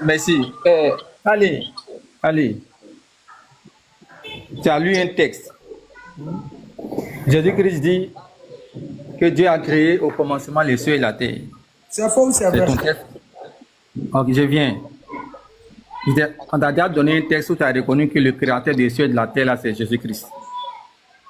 Merci. Allez, allez. Tu as lu un texte. Jésus-Christ dit que Dieu a créé au commencement les cieux et la terre. C'est faux ou c'est C'est vrai? ton texte. Ok, je viens. On t'a déjà donné un texte où tu as reconnu que le créateur des cieux et de la terre, là, c'est Jésus-Christ.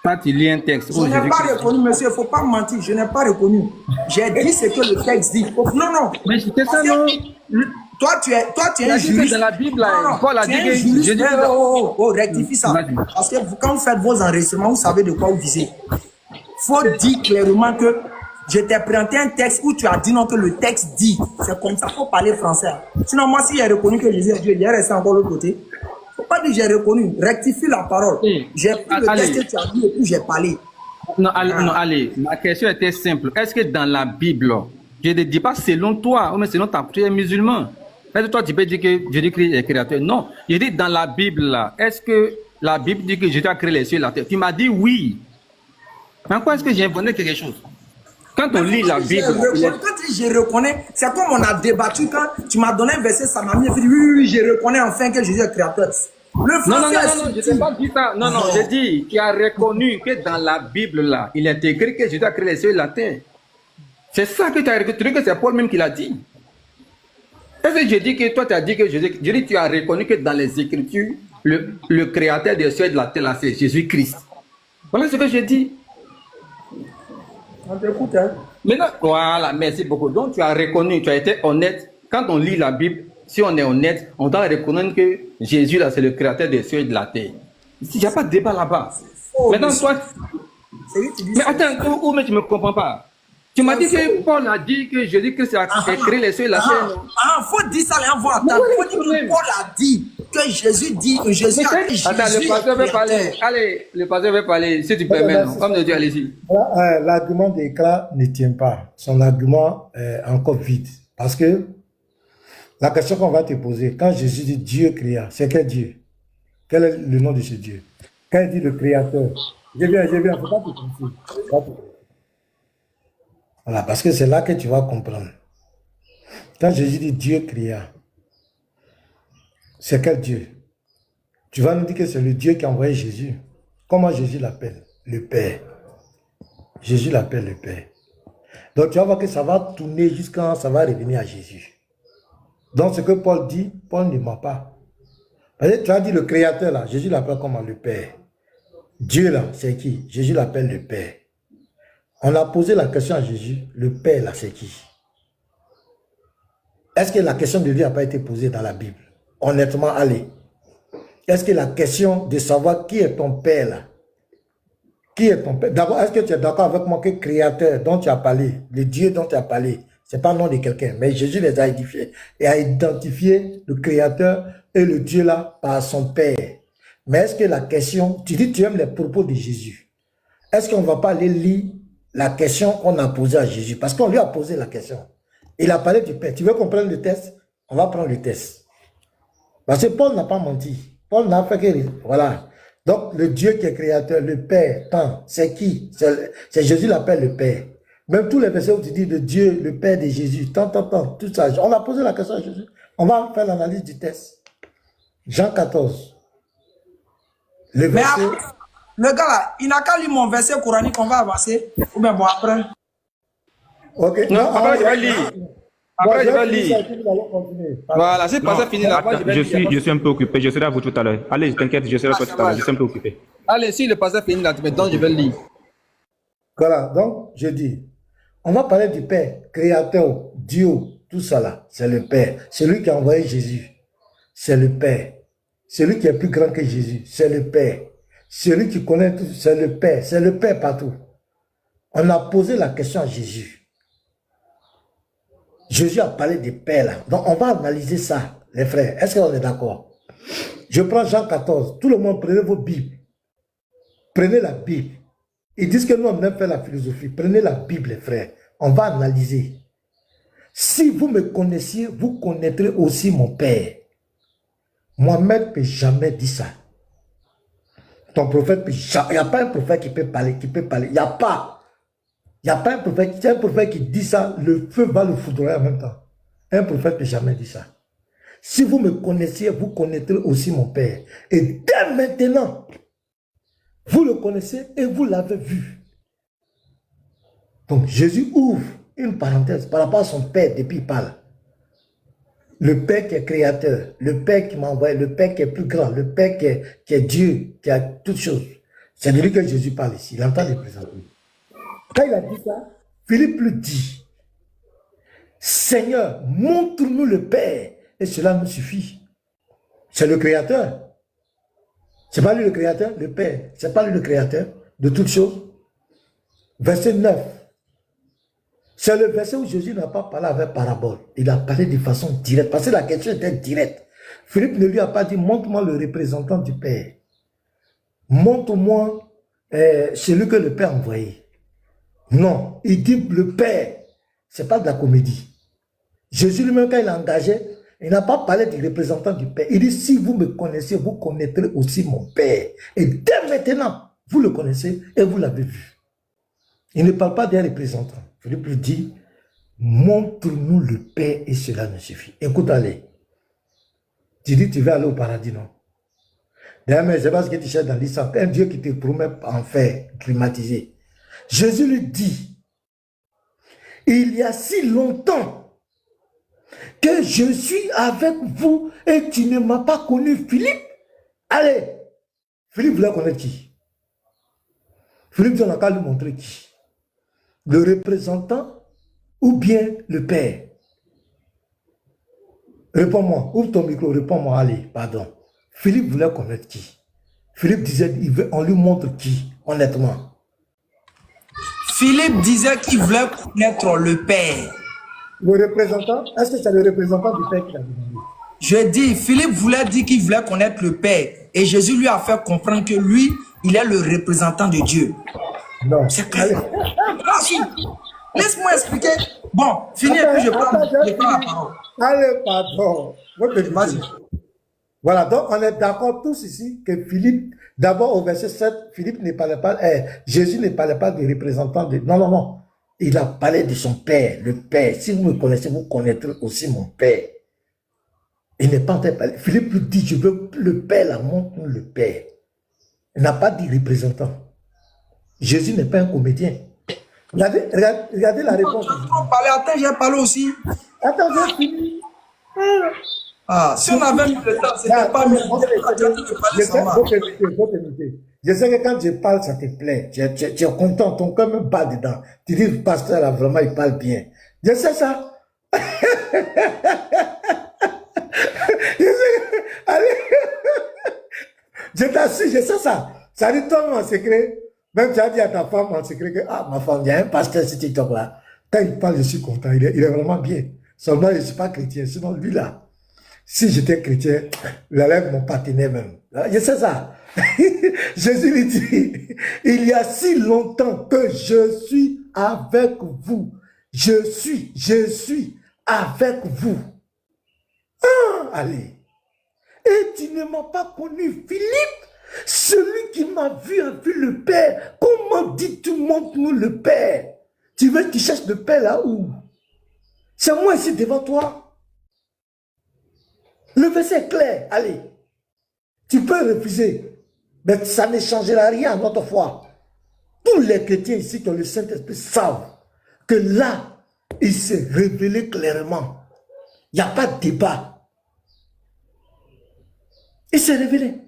Quand tu lis un texte Je où n'ai pas Jésus-Christ... reconnu, monsieur, il ne faut pas mentir, je n'ai pas reconnu. J'ai dit ce que le texte dit. Non, non. Mais c'était ça, Parce non? que toi, tu es Il a un dit que juriste. dans la Bible, là, Non, non, Paul a tu dit es un que... juriste. Je dis que Rectifie ça. Vas-y. Parce que quand vous faites vos enregistrements, vous savez de quoi vous visez. Il faut dire clairement que je t'ai présenté un texte où tu as dit non que le texte dit. C'est comme ça, il faut parler français. Sinon, moi, si j'ai reconnu que Jésus est Dieu, il est resté encore de l'autre côté. Il ne faut pas dire j'ai reconnu. Rectifie la parole. J'ai pris le allez. texte que tu as dit et puis j'ai parlé. Non, allez, ma question était simple. Est-ce que dans la Bible, je ne dis pas selon toi, ou même selon ta tu es musulman, est-ce que toi tu peux dire que Jésus-Christ est créateur? Non. Je dis dans la Bible, là, est-ce que la Bible dit que Jésus a créé les cieux et la terre? Tu m'as dit oui. En quoi est-ce que j'ai inventé quelque chose? Quand on lit la Bible... Quand je reconnais, c'est comme on a débattu quand tu m'as donné un verset, ça m'a mis, et puis oui, je reconnais enfin que Jésus est créateur. Le Non, je n'ai pas dit ça. Non, j'ai dit, tu as reconnu que dans la Bible, là, il est écrit que Jésus a créé les cieux et la terre. C'est ça que tu as reconnu, que c'est Paul même qui l'a dit. Est-ce que je dis que toi, tu as dit que Jésus... Je dis, tu as reconnu que dans les Écritures, le créateur des cieux et de la terre, là, c'est Jésus-Christ. Voilà ce que je dis. On t'écoute, hein. Maintenant, voilà, merci beaucoup. Donc, tu as reconnu, tu as été honnête. Quand on lit la Bible, si on est honnête, on doit reconnaître que Jésus, là, c'est le créateur des cieux et de la terre. Il n'y a pas de débat là-bas. Maintenant, toi... Mais attends, mais tu ne me comprends pas. Tu m'as dit que Paul a dit que Jésus-Christ a créé les cieux et la terre. Faut dire ça, là, faut attendre. Faut dire que Paul a dit que Jésus dit que Jésus a dit. Attends, le pasteur veut parler. Allez, le pasteur veut parler, si tu permets. Comme de Dieu, allez-y. L'argument d'Éclat ne tient pas. Son argument est encore vide. Parce que la question qu'on va te poser, quand Jésus dit Dieu créa, c'est quel Dieu? Quel est le nom de ce Dieu? Quand il dit le créateur, je viens, il ne faut pas te tromper. Voilà, parce que c'est là que tu vas comprendre. Quand Jésus dit Dieu créa, c'est quel Dieu? Tu vas nous dire que c'est le Dieu qui a envoyé Jésus. Comment Jésus l'appelle? Le Père. Jésus l'appelle le Père. Donc tu vas voir que ça va tourner jusqu'à ça va revenir à Jésus. Donc ce que Paul dit, Paul ne ment pas. Parce que tu as dit le créateur là, Jésus l'appelle comment? Le Père. Dieu là, c'est qui? Jésus l'appelle le Père. On a posé la question à Jésus, le Père là, c'est qui? Est-ce que la question de Dieu n'a pas été posée dans la Bible? Honnêtement, allez. Est-ce que la question de savoir qui est ton Père là? Qui est ton Père? D'abord, est-ce que tu es d'accord avec moi que le créateur dont tu as parlé, le Dieu dont tu as parlé, ce n'est pas le nom de quelqu'un, mais Jésus les a édifiés et a identifié le créateur et le Dieu là par son Père. Mais est-ce que la question, tu dis tu aimes les propos de Jésus, est-ce qu'on ne va pas aller lire la question qu'on a posée à Jésus? Parce qu'on lui a posé la question. Il a parlé du Père. Tu veux comprendre le test? On va prendre le test. Parce que Paul n'a pas menti. Paul n'a fait que... Voilà. Donc, le Dieu qui est créateur, le Père, tant, c'est qui? C'est Jésus l'appelle le Père. Même tous les versets où tu dis le Dieu, le Père de Jésus, tant, tout ça. On a posé la question à Jésus. On va faire l'analyse du test. Jean 14. Le verset... Le gars là, il n'a qu'à lire mon verset coranique, on va avancer. Ou bien bon, après. Ok. Non, après je vais lire. Après je vais lire. Voilà, c'est pas ça fini là. Je suis un peu occupé, je serai à vous tout à l'heure. Allez, t'inquiète, je serai à toi tout à l'heure, je suis un peu occupé. Allez, si le passé finit là, maintenant je vais lire. Voilà, donc je dis, on va parler du Père, créateur, Dieu, tout ça là, c'est le Père. Celui qui a envoyé Jésus, c'est le Père. Celui qui est plus grand que Jésus, c'est le Père. Celui qui connaît tout, c'est le Père partout. On a posé la question à Jésus. Jésus a parlé des pères là. Donc on va analyser ça, les frères. Est-ce qu'on est d'accord? Je prends Jean 14. Tout le monde, prenez vos Bibles. Prenez la Bible. Ils disent que nous, on aime faire la philosophie. Prenez la Bible, les frères. On va analyser. Si vous me connaissiez, vous connaîtrez aussi mon Père. Mohamed ne peut jamais dire ça. Ton prophète, il n'y a pas un prophète qui peut parler, Il n'y a pas. Il n'y a pas un prophète. C'est un prophète qui dit ça, le feu va le foudroyer en même temps. Un prophète ne peut jamais dire ça. si vous me connaissiez, vous connaîtrez aussi mon Père. Et dès maintenant, vous le connaissez et vous l'avez vu. Donc Jésus ouvre une parenthèse par rapport à son Père depuis il parle. Le Père qui est créateur, le Père qui m'a envoyé, le Père qui est plus grand, le Père qui est Dieu, qui a toutes choses. C'est de lui que Jésus parle ici. Il entend les présenter. Quand il a dit ça, Philippe lui dit, Seigneur, montre-nous le Père et cela nous suffit. C'est le Créateur. C'est pas lui le Créateur, le Père. C'est pas lui le Créateur de toutes choses. Verset 9. C'est le verset où Jésus n'a pas parlé avec parabole. Il a parlé de façon directe. Parce que la question était directe. Philippe ne lui a pas dit, montre-moi le représentant du Père. Montre-moi celui que le Père a envoyé. Non, il dit le Père. Ce n'est pas de la comédie. Jésus lui-même, quand il a engagé, il n'a pas parlé du représentant du Père. Il dit, si vous me connaissez, vous connaîtrez aussi mon Père. Et dès maintenant, vous le connaissez et vous l'avez vu. Il ne parle pas d'un représentant. Philippe lui dit, montre-nous le Père et cela nous suffit. Écoute, allez. Tu dis, tu veux aller au paradis, non? D'ailleurs, mais je ne sais pas ce que tu cherches dans l'histoire. Un Dieu qui te promet en fait climatisé. Jésus lui dit, il y a si longtemps que je suis avec vous et tu ne m'as pas connu, Philippe. Allez, Philippe voulait connaître qui? Philippe dit, on n'a qu'à lui montrer qui? Le représentant ou bien le Père? Réponds-moi, ouvre ton micro, réponds-moi, allez, pardon. Philippe voulait connaître qui? Philippe disait, on lui montre qui, honnêtement? Philippe disait qu'il voulait connaître le Père. Le représentant, est-ce que c'est le représentant du Père qui l'a demandé? Je dis, Philippe voulait dire qu'il voulait connaître le Père. Et Jésus lui a fait comprendre que lui, il est le représentant de Dieu. Non. C'est clair. Laisse-moi expliquer. Bon, finis et puis je prends la parole. Allez, pardon. Vas-y. Voilà, donc on est d'accord tous ici que Philippe, d'abord au verset 7, Philippe ne parlait pas, Jésus ne parlait pas du représentant de... Non, non, non. Il a parlé de son Père, le Père. Si vous me connaissez, vous connaîtrez aussi mon Père. Il n'est pas en train de parler. Philippe lui dit, je veux le Père, la montre-nous le Père. Il n'a pas dit représentant. Jésus n'est pas un comédien. Regardez la réponse. Attends, j'ai parlé aussi. Attends, j'ai fini. Ah, si on avait mis le temps, c'était pas mieux. Je sais que quand je parle, ça te plaît. Tu es content, ton cœur me bat dedans. Tu dis, le pasteur, là, vraiment, il parle bien. Je sais ça. Allez. Je t'assure, je sais ça. Ça dit, toi, en secret. Même tu as dit à ta femme en secret que, ah, ma femme, il y a un pasteur sur TikTok là. Quand il parle, je suis content. Il est vraiment bien. Seulement, je ne suis pas chrétien. Sinon, lui là, si j'étais chrétien, il allait mon partenaire même. Je sais ça. Jésus lui dit, il y a si longtemps que je suis avec vous. Je suis avec vous. Ah, allez. Et tu ne m'as pas connu, Philippe. Celui qui m'a vu a vu le Père. Comment dis-tu, montre-nous le Père? Tu veux qu'il cherche le Père là où? C'est moi ici devant toi. Le verset est clair. Allez. Tu peux refuser. Mais ça ne changera rien à notre foi. Tous les chrétiens ici qui ont le Saint-Esprit savent que là, il s'est révélé clairement. Il n'y a pas de débat. Il s'est révélé.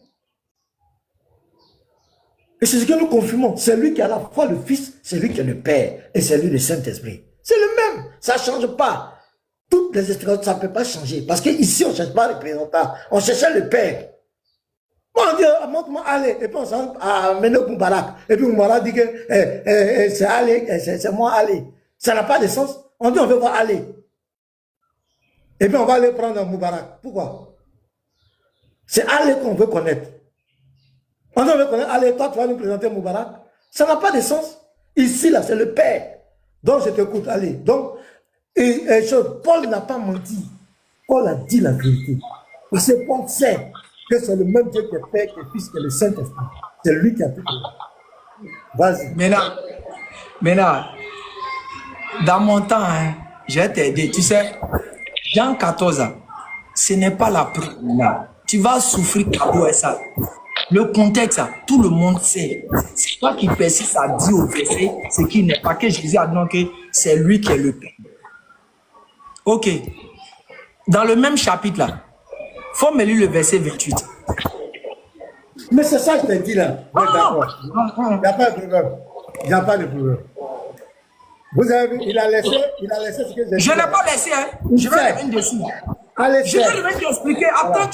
Et c'est ce que nous confirmons. C'est lui qui a la foi, le Fils, c'est lui qui est le Père, et c'est lui le Saint-Esprit. C'est le même, ça ne change pas. Toutes les explications, ça ne peut pas changer. Parce qu'ici, on ne cherche pas le représentant, on cherchait le Père. Bon, on dit, montre-moi aller, et puis on s'en à mener au Moubarak. Et puis Moubarak dit que c'est aller, c'est moi aller. Ça n'a pas de sens. On dit, on veut voir aller. Et puis on va aller prendre un Moubarak. Pourquoi? C'est aller qu'on veut connaître. On veut connaître, allez, toi, tu vas nous présenter Moubarak. Ça n'a pas de sens. Ici, là, c'est le Père. Donc, je t'écoute, allez. Donc, Paul n'a pas menti. Paul a dit la vérité. Parce que Paul sait que c'est le même Dieu qui est Père, qui est Fils, qui est le Saint-Esprit. C'est lui qui a tout fait. Vas-y. Maintenant, dans mon temps, hein, j'ai t'aidé. Tu sais, Jean 14 ans, ce n'est pas la prière. Tu vas souffrir pour ça. Le contexte, tout le monde sait. C'est toi qui persiste à dire au verset ce qui n'est pas, que Jésus a dit que c'est lui qui est le Père. Ok. Dans le même chapitre là, il faut me lire le verset 28. Mais c'est ça que je t'ai dit là. Ouais, d'accord. Il n'y a pas de problème. Il n'y a pas de problème. Vous avez vu, il a laissé ce que j'ai dit. Je n'ai pas laissé, hein. Je vais revenir dessus. Allez, Je vais t'expliquer. Attends,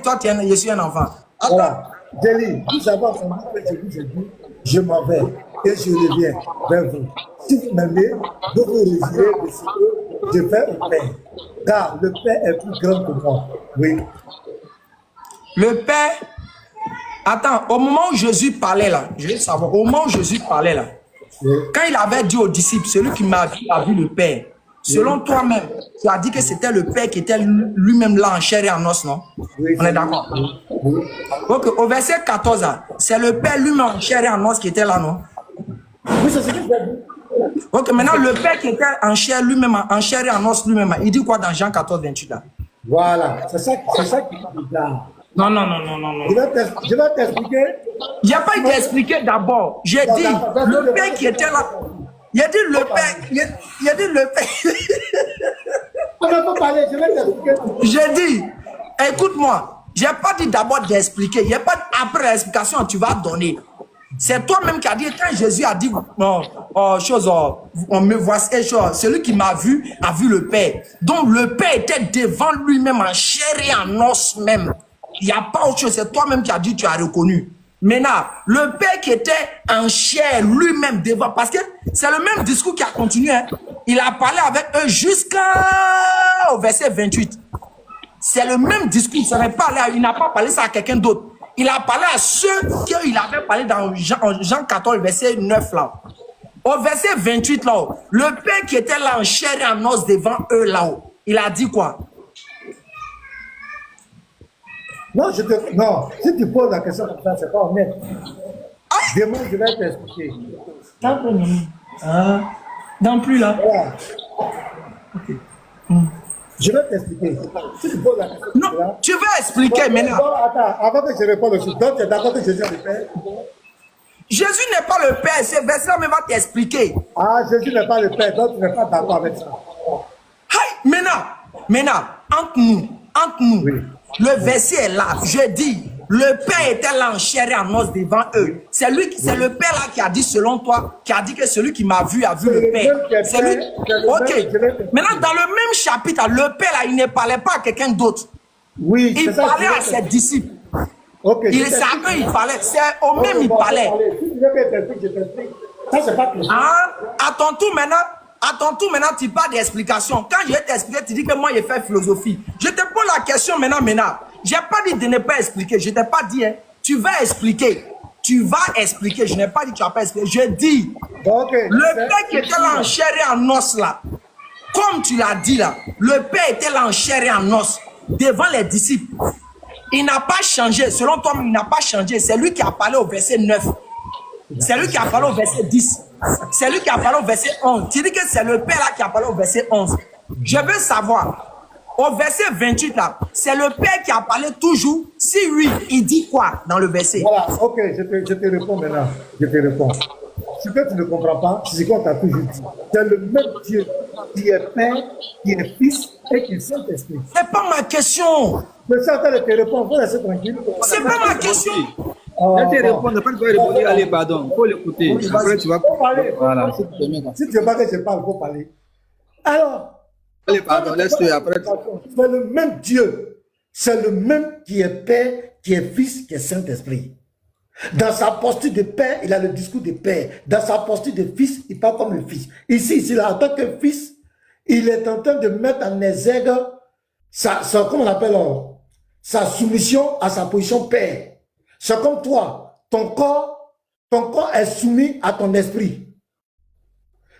toi, je suis un enfant. Attends. Voilà. Jélie, vous avez entendu que je dis, je m'en vais et je reviens vers vous. Si vous m'aimez, vous vous réjouirez de ce que je fais au Père. Car le Père est plus grand que moi. Oui. Le Père, attends, au moment où Jésus parlait là, je veux savoir, au moment où Jésus parlait là, Oui. quand il avait dit aux disciples, celui qui m'a vu a vu le Père, selon toi-même, tu as dit que c'était le Père qui était lui-même là en chair et en os, non? Oui, On est d'accord? Oui. Donc, au verset 14, c'est le Père lui-même en chair et en os qui était là, non? Oui, c'est ce que je dis. Ok, maintenant, le Père qui était en chair lui-même, en chair et en os lui-même, il dit quoi dans Jean 14, 28 là? Voilà, c'est ça qui me regarde. Non. Je vais t'expliquer. Il n'y a pas été expliqué d'abord. J'ai dit, le Père qui était là. Il a dit le Père. Il a dit le Père. On ne peut parler, je vais t'expliquer. J'ai dit, écoute-moi, je n'ai pas dit d'abord d'expliquer. Il n'y a pas après l'explication, tu vas donner. C'est toi-même qui as dit, quand Jésus a dit, on me voit, celui qui m'a vu a vu le Père. Donc le Père était devant lui-même en chair et en os même. Il n'y a pas autre chose, c'est toi-même qui as dit, tu as reconnu. Maintenant, le Père qui était en chair lui-même devant, parce que c'est le même discours qui a continué. Hein. Il a parlé avec eux jusqu'au verset 28. C'est le même discours, il n'a pas parlé ça à quelqu'un d'autre. Il a parlé à ceux qu'il avait parlé dans Jean 14, verset 9 là. Au verset 28 là, le Père qui était là en chair et en os devant eux là-haut, il a dit quoi? Non, si tu poses la question comme ça, c'est pas honnête. Demain, je vais t'expliquer. Non plus là. Voilà. Okay. Je vais t'expliquer. Si tu poses la question Non, là, tu vas expliquer maintenant. Bon, attends, avant que je réponde aussi, donc tu es d'accord que Jésus est le Père? Jésus n'est pas le Père, ce verset va t'expliquer. Ah, Jésus n'est pas le Père, donc tu n'es pas d'accord avec ça. Hey, maintenant, entre nous, Oui. le verset est là. Je dis, le Père était là en chair et en os devant eux. C'est le Père là qui a dit, selon toi, qui a dit que celui qui m'a vu a vu le Père. C'est lui. Ok. Maintenant, dans le même chapitre, le Père là, il ne parlait pas à quelqu'un d'autre. Oui, il parlait à ses disciples. Okay, il savait, il parlait. C'est au même, il parlait. Si tu veux que je t'explique, ça c'est pas clair. Ah, à ton tour maintenant, tu parles d'explication. Quand je vais t'expliquer, tu dis que moi, j'ai fait philosophie. Je te pose la question maintenant. Je n'ai pas dit de ne pas expliquer. Je ne t'ai pas dit, hein. Tu vas expliquer. Je n'ai pas dit que tu vas pas expliquer. Je dis, le Père qui était là en chair et en os, là, comme tu l'as dit là, le Père était là en chair et en os, devant les disciples. Il n'a pas changé. Selon toi, il n'a pas changé. C'est lui qui a parlé au verset 9. C'est lui qui a parlé au verset 10. C'est lui qui a parlé au verset 11. Tu dis que c'est le Père là qui a parlé au verset 11. Je veux savoir, au verset 28 là, c'est le Père qui a parlé toujours. Si oui, il dit quoi dans le verset? Voilà, ok, je te réponds maintenant. Je te réponds. Ce que tu ne comprends pas, c'est ce qu'on t'a toujours dit. C'est le même Dieu qui est Père, qui est Fils et qui est Saint-Esprit. C'est pas ma question. Je suis en train de te répondre, faut laisser tranquille. C'est pas ma question. Là, tu réponds, après tu vas répondre, allez, pardon, il faut l'écouter. Après, tu vas parler. Voilà. Si tu veux pas que je parle, il faut parler. Alors, allez, pardon, laisse-le après. C'est le même Dieu. C'est le même qui est Père, qui est Fils, qui est Saint-Esprit. Dans sa posture de Père, il a le discours de Père. Dans sa posture de Fils, il parle comme le Fils. Ici, là, en tant que Fils, il est en train de mettre en exergue comment on appelle, sa soumission à sa position Père. C'est comme toi, ton corps est soumis à ton esprit.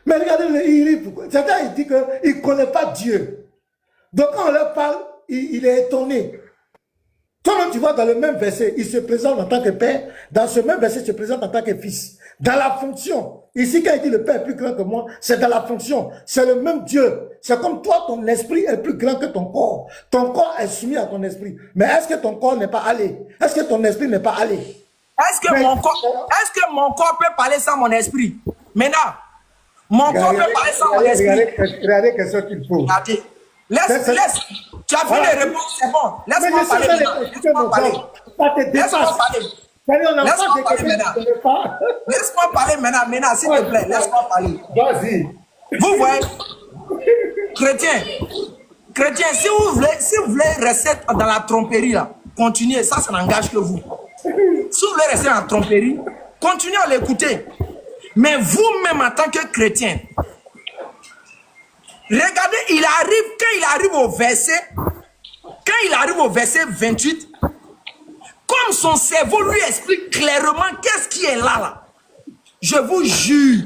Mais regardez, certains il dit qu'il ne connaît pas Dieu. Donc quand on leur parle, il est étonné. Toi-même, tu vois, dans le même verset, il se présente en tant que Père. Dans ce même verset, il se présente en tant que Fils. Dans la fonction, Ici, quand il dit le Père est plus grand que moi, c'est dans la fonction. C'est le même Dieu. C'est comme toi, ton esprit est plus grand que ton corps. Ton corps est soumis à ton esprit. Mais est-ce que ton corps n'est pas allé? Est-ce que ton esprit n'est pas allé? Est-ce que mon corps peut parler sans mon esprit? Maintenant, mon corps peut parler sans mon esprit. Regardez ce qu'il faut. Regardez. Laisse. Tu as fini de répondre, c'est bon. Laisse-moi parler maintenant. Laisse-moi parler. Laisse-moi parler. Laisse-moi parler maintenant. Laisse-moi parler maintenant, s'il te plaît. Laisse-moi parler. Vas-y. Vous voyez, chrétien, si vous voulez rester dans la tromperie, là, continuez, ça n'engage que vous. Si vous voulez rester dans la tromperie, continuez à l'écouter. Mais vous-même, en tant que chrétien, regardez, quand il arrive au verset 28, comme son cerveau lui explique clairement qu'est-ce qui est là. Je vous jure,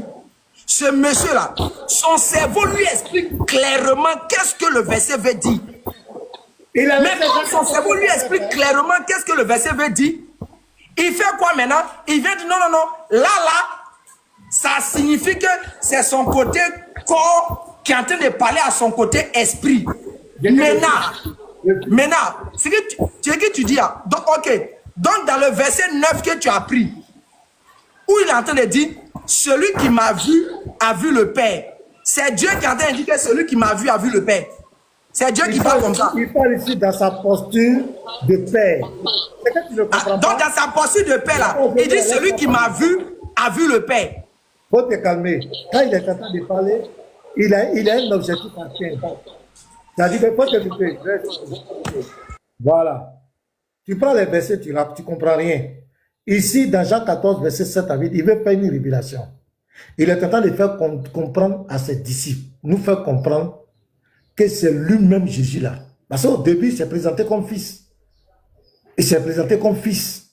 ce monsieur-là, son cerveau lui explique clairement qu'est-ce que le verset veut dire. Mais quand son cerveau lui explique clairement qu'est-ce que le verset veut dire, il fait quoi maintenant? Il vient dire non, là, ça signifie que c'est son côté corps qui est en train de parler à son côté esprit. Maintenant, ce que tu dis, donc, ok. Donc, dans le verset 9 que tu as pris, où il est en train de dire, celui qui m'a vu a vu le Père. C'est Dieu qui est en train de dire que celui qui m'a vu a vu le Père. C'est Dieu qui parle comme ça. Il parle ici dans sa posture de Père. C'est que tu ne comprends pas. Donc, dans sa posture de Père, là, il dit, celui qui m'a vu a vu le Père. Faut te calmer. Quand il est en train de parler, il a un objectif à atteindre. C'est-à-dire qu'il faut te calmer. Voilà. Tu prends les versets, tu ne comprends rien. Ici, dans Jean 14, verset 7 à 8, il veut faire une révélation. Il est en train de faire comprendre à ses disciples, nous faire comprendre que c'est lui-même Jésus là. Parce qu'au début, il s'est présenté comme fils. Il s'est présenté comme fils.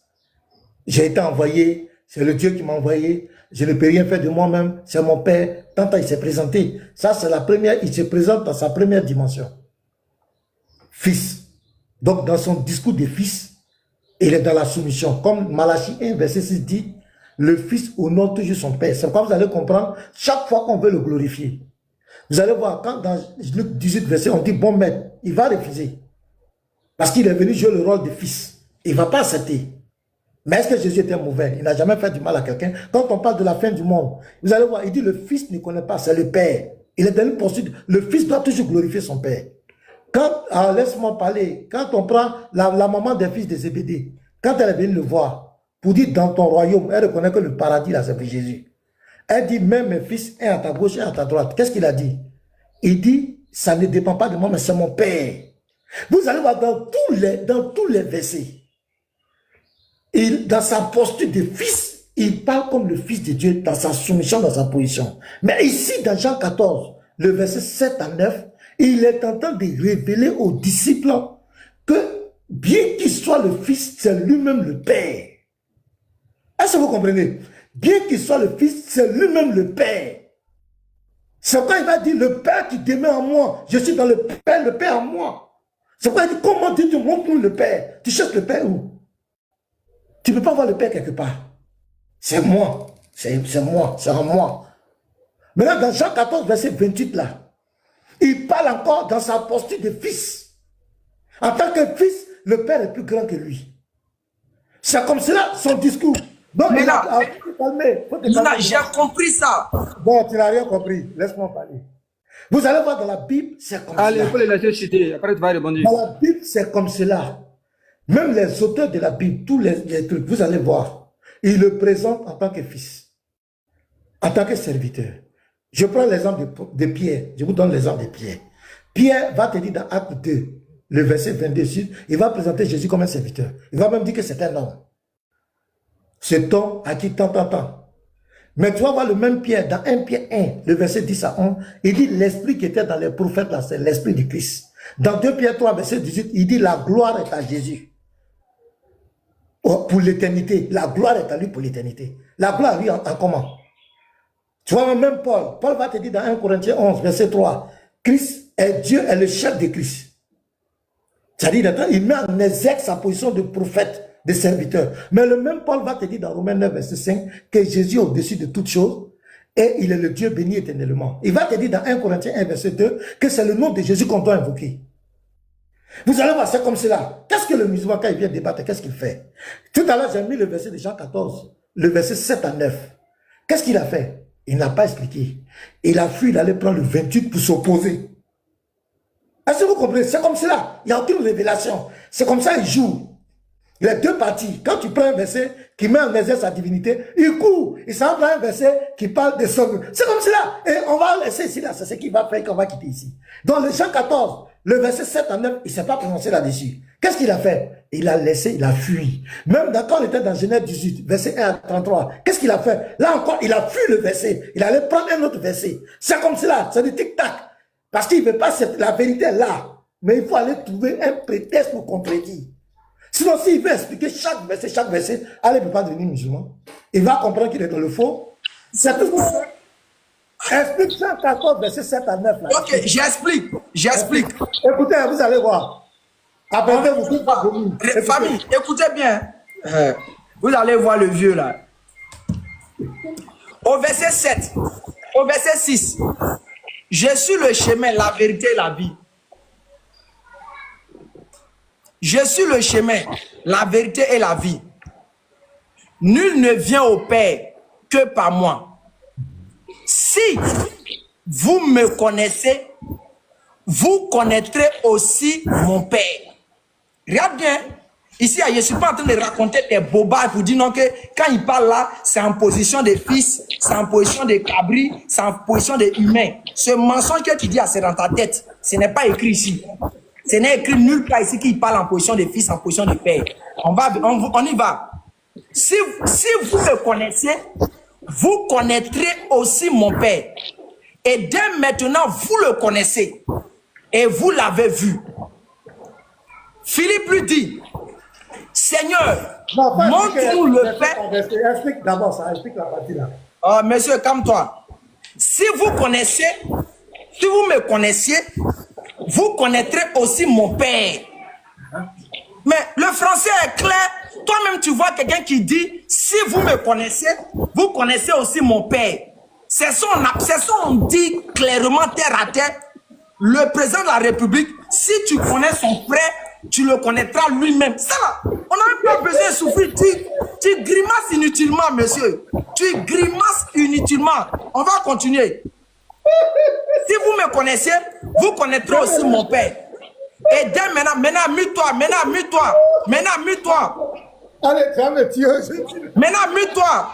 J'ai été envoyé, c'est le Dieu qui m'a envoyé. Je ne peux rien faire de moi-même, c'est mon Père. Tant il s'est présenté. Ça, c'est la première, il se présente dans sa première dimension. Fils. Donc, dans son discours de fils, il est dans la soumission. Comme Malachie 1, verset 6 dit, le fils honore toujours son père. C'est pourquoi vous allez comprendre, chaque fois qu'on veut le glorifier. Vous allez voir, quand dans Luc 18, verset, on dit, bon maître, il va refuser. Parce qu'il est venu jouer le rôle de fils. Il ne va pas accepter. Mais est-ce que Jésus était mauvais? Il n'a jamais fait du mal à quelqu'un. Quand on parle de la fin du monde, vous allez voir, il dit, le fils ne connaît pas, c'est le père. Il est dans une poursuite. Le fils doit toujours glorifier son père. Laisse-moi parler, quand on prend la maman des fils de Zébédée, quand elle est venue le voir, pour dire dans ton royaume, elle reconnaît que le paradis là c'est Jésus. Elle dit, même mes fils, un à ta gauche, un à ta droite. Qu'est-ce qu'il a dit? Il dit, ça ne dépend pas de moi, mais c'est mon Père. Vous allez voir dans tous les versets, dans sa posture de fils, il parle comme le fils de Dieu, dans sa soumission, dans sa position. Mais ici, dans Jean 14, le verset 7 à 9, il est en train de révéler aux disciples que bien qu'il soit le Fils, c'est lui-même le Père. Est-ce que vous comprenez? Bien qu'il soit le Fils, c'est lui-même le Père. C'est pourquoi il va dire, le Père qui demeure en moi, je suis dans le Père en moi. C'est pourquoi il dit, comment tu montres-nous le Père? Tu cherches le Père où? Tu ne peux pas voir le Père quelque part. C'est moi, c'est moi, c'est en moi. Maintenant, dans Jean 14, verset 28 là, il parle encore dans sa posture de fils. En tant que fils, le Père est plus grand que lui. C'est comme cela son discours. Donc, Mais j'ai compris ça. Bon, tu n'as rien compris. Laisse-moi parler. Vous allez voir dans la Bible, c'est comme Allez, cela. il faut les laisser chuter. Après, tu vas rebondir. Dans la Bible, c'est comme cela. Même les auteurs de la Bible, tous les trucs, vous allez voir, ils le présentent en tant que fils, en tant que serviteur. Je prends l'exemple de Pierre. Je vous donne l'exemple de Pierre. Pierre va te dire dans Acte 2, le verset 22, il va présenter Jésus comme un serviteur. Il va même dire que c'est un homme. Cet homme à qui tant. Mais tu vas voir le même Pierre, dans 1 Pierre 1, le verset 10 à 11, il dit l'esprit qui était dans les prophètes, là, c'est l'esprit du Christ. Dans 2 Pierre 3, verset 18, il dit la gloire est à Jésus. Pour l'éternité. La gloire est à lui pour l'éternité. La gloire à lui en comment? Tu vois, même Paul va te dire dans 1 Corinthiens 11, verset 3, Christ est Dieu, est le chef de Christ. C'est-à-dire, il met en exergue sa position de prophète, de serviteur. Mais le même Paul va te dire dans Romains 9, verset 5, que Jésus est au-dessus de toutes choses et il est le Dieu béni éternellement. Il va te dire dans 1 Corinthiens 1, verset 2, que c'est le nom de Jésus qu'on doit invoquer. Vous allez voir, c'est comme cela. Qu'est-ce que le musulman, quand il vient débattre, qu'est-ce qu'il fait? Tout à l'heure, j'ai mis le verset de Jean 14, le verset 7 à 9. Qu'est-ce qu'il a fait? Il n'a pas expliqué. Il a fui, il allait prendre le 28 pour s'opposer. Est-ce que vous comprenez? C'est comme cela. Il n'y a aucune révélation. C'est comme ça, il joue. Il y a deux parties. Quand tu prends un verset qui met en exergue sa divinité, il court. Il s'en prend un verset qui parle de son... C'est comme cela. Et on va laisser ici, là. C'est ce qui va faire qu'on va quitter ici. Dans le Jean 14, le verset 7 à 9, il ne s'est pas prononcé là-dessus. Qu'est-ce qu'il a fait? Il a laissé, il a fui. Même quand on était dans Genèse 18, verset 1 à 33, qu'est-ce qu'il a fait? Là encore, il a fui le verset. Il allait prendre un autre verset. C'est comme cela. C'est du tic-tac. Parce qu'il ne veut pas la vérité est là. Mais il faut aller trouver un prétexte pour contredire. Sinon, s'il veut expliquer chaque verset, allez, il ne peut pas devenir musulman. Il va comprendre qu'il est dans le faux. C'est tout ça. Explique 114, verset 7 à 9. Là. Ok, j'explique. Écoutez, vous allez voir. Après, vous dites pas venir. Famille, écoutez bien. Vous allez voir le vieux là. Au verset 7, au verset 6, je suis le chemin, la vérité et la vie. Je suis le chemin, la vérité et la vie. Nul ne vient au Père que par moi. Si vous me connaissez, vous connaîtrez aussi mon Père. Regarde bien. Ici, je ne suis pas en train de raconter des bobards pour dire non que quand il parle là, c'est en position de fils, c'est en position de cabri, c'est en position de humain. Ce mensonge que tu dis, c'est dans ta tête. Ce n'est pas écrit ici. Ce n'est écrit nulle part ici qu'il parle en position de fils, en position de père. On y va. Si vous me connaissez, vous connaîtrez aussi mon Père. Et dès maintenant, vous le connaissez. Et vous l'avez vu. Philippe lui dit, Seigneur, montre-nous le Père. Explique d'abord ça, explique la partie là. Oh, monsieur, calme-toi. Si vous connaissez, si vous me connaissiez, vous connaîtrez aussi mon Père. Mais le français est clair. Toi-même, tu vois quelqu'un qui dit, si vous me connaissez, vous connaissez aussi mon Père. C'est ça, on dit clairement terre à terre. Le président de la République, si tu connais son frère, tu le connaîtras lui-même. Ça là, on n'a même pas besoin de souffrir. Tu grimaces inutilement, monsieur. Tu grimaces inutilement. On va continuer. Si vous me connaissez, vous connaîtrez aussi mon Père. Et dès maintenant, mute-toi. Allez, tu vas me tuer. Maintenant, mute-toi.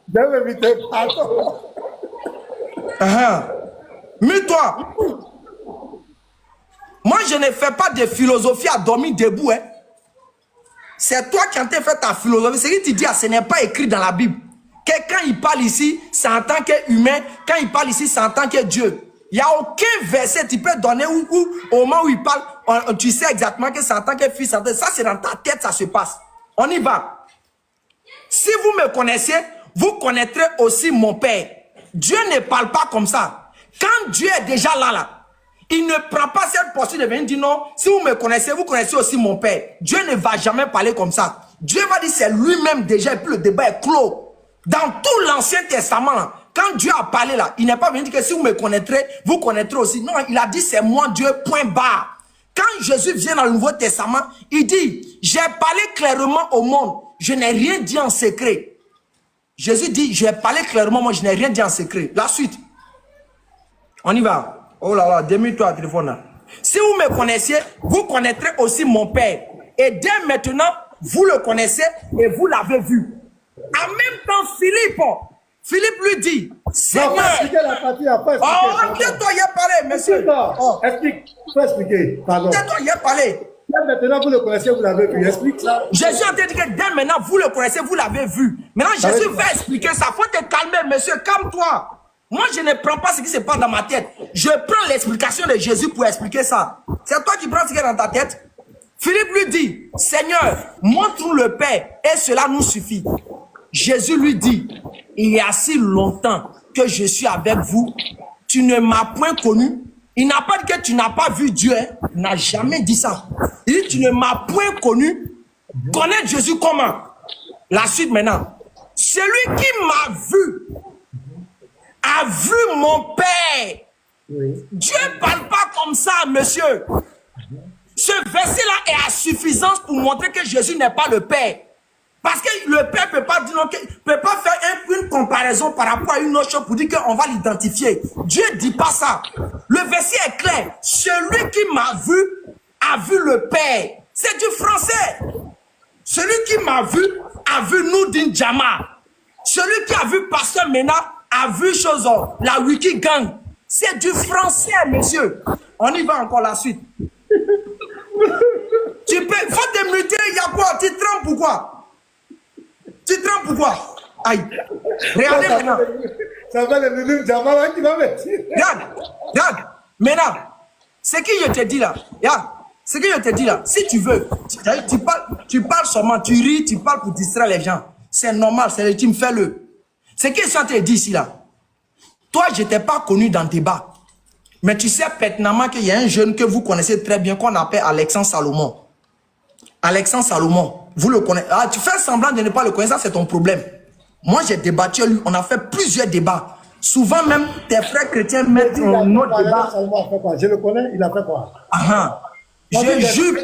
Je vais me muter. Pardon. Mute-toi. Moi, je ne fais pas de philosophie à dormir debout. Hein. C'est toi qui as fait ta philosophie. Ce que tu dis, ce n'est pas écrit dans la Bible. Que quand il parle ici, c'est en tant qu'humain. Quand il parle ici, c'est en tant que Dieu. Il n'y a aucun verset tu peux donner où au moment où il parle, tu sais exactement que c'est en tant que fils. Ça, c'est dans ta tête, ça se passe. On y va. Si vous me connaissez, vous connaîtrez aussi mon Père. Dieu ne parle pas comme ça. Quand Dieu est déjà là, il ne prend pas cette posture de venir dire non, si vous me connaissez, vous connaissez aussi mon Père. Dieu ne va jamais parler comme ça. Dieu va dire c'est lui-même déjà et puis le débat est clos. Dans tout l'Ancien Testament, là, quand Dieu a parlé là, il n'est pas venu dire que si vous me connaîtrez, vous connaîtrez aussi. Non, il a dit c'est moi Dieu, point barre. Quand Jésus vient dans le Nouveau Testament, il dit, j'ai parlé clairement au monde, je n'ai rien dit en secret. Jésus dit, j'ai parlé clairement, moi je n'ai rien dit en secret. La suite. On y va. Oh là là, démute-toi au téléphone là. Si vous me connaissiez, vous connaîtrez aussi mon Père. Et dès maintenant, vous le connaissez et vous l'avez vu. En même temps, Philippe lui dit, Seigneur. La partie, après, oh, tais-toi, il a parlé, monsieur. Oh. Explique, faut expliquer. Pardon. Tais-toi, il a parlé. Maintenant, vous le connaissez, vous l'avez vu. Explique ça. Jésus a dit que dès maintenant, vous le connaissez, vous l'avez vu. Maintenant, Jésus va expliquer ça. Faut te calmer, monsieur, calme-toi. Moi, je ne prends pas ce qui se passe dans ma tête. Je prends l'explication de Jésus pour expliquer ça. C'est toi qui prends ce qui est dans ta tête. Philippe lui dit, Seigneur, montre-nous le Père et cela nous suffit. Jésus lui dit, il y a si longtemps que je suis avec vous, tu ne m'as point connu. Il n'a pas dit que tu n'as pas vu Dieu. Hein. Il n'a jamais dit ça. Il dit, tu ne m'as point connu. Connaître Jésus comment? La suite maintenant. Celui qui m'a vu a vu mon Père. Oui. Dieu ne parle pas comme ça, monsieur. Ce verset-là est à suffisance pour montrer que Jésus n'est pas le Père. Parce que le Père ne peut pas dire, peut pas faire une comparaison par rapport à une autre chose pour dire qu'on va l'identifier. Dieu ne dit pas ça. Le verset est clair. Celui qui m'a vu a vu le Père. C'est du français. Celui qui m'a vu a vu Nourdine Djama. Celui qui a vu Pasteur Mena a vu chose, la Wiki Gang. C'est du français, monsieur. On y va encore la suite. Tu peux, faut te muter, il y a quoi? Tu trembles pourquoi? Tu trembles pourquoi? Aïe. Regardez maintenant. Ça va le Nourdine Djama qui va mettre. Regarde. Maintenant, ce que je te dis là, regarde. Ce que je te dis là, si tu veux, tu parles seulement, tu ris, tu parles pour distraire les gens. C'est normal, c'est légitime, fais-le. Ce que je te dis ici là, toi, je t'ai pas connu dans tes bas. Mais tu sais pertinemment qu'il y a un jeune que vous connaissez très bien, qu'on appelle Alexandre Salomon. Alexandre Salomon, vous le connaissez. Ah, tu fais semblant de ne pas le connaître, ça c'est ton problème. Moi, j'ai débattu lui, on a fait plusieurs débats. Souvent même, tes frères chrétiens mettent notre débat. Je le connais, il a fait quoi? Je jure,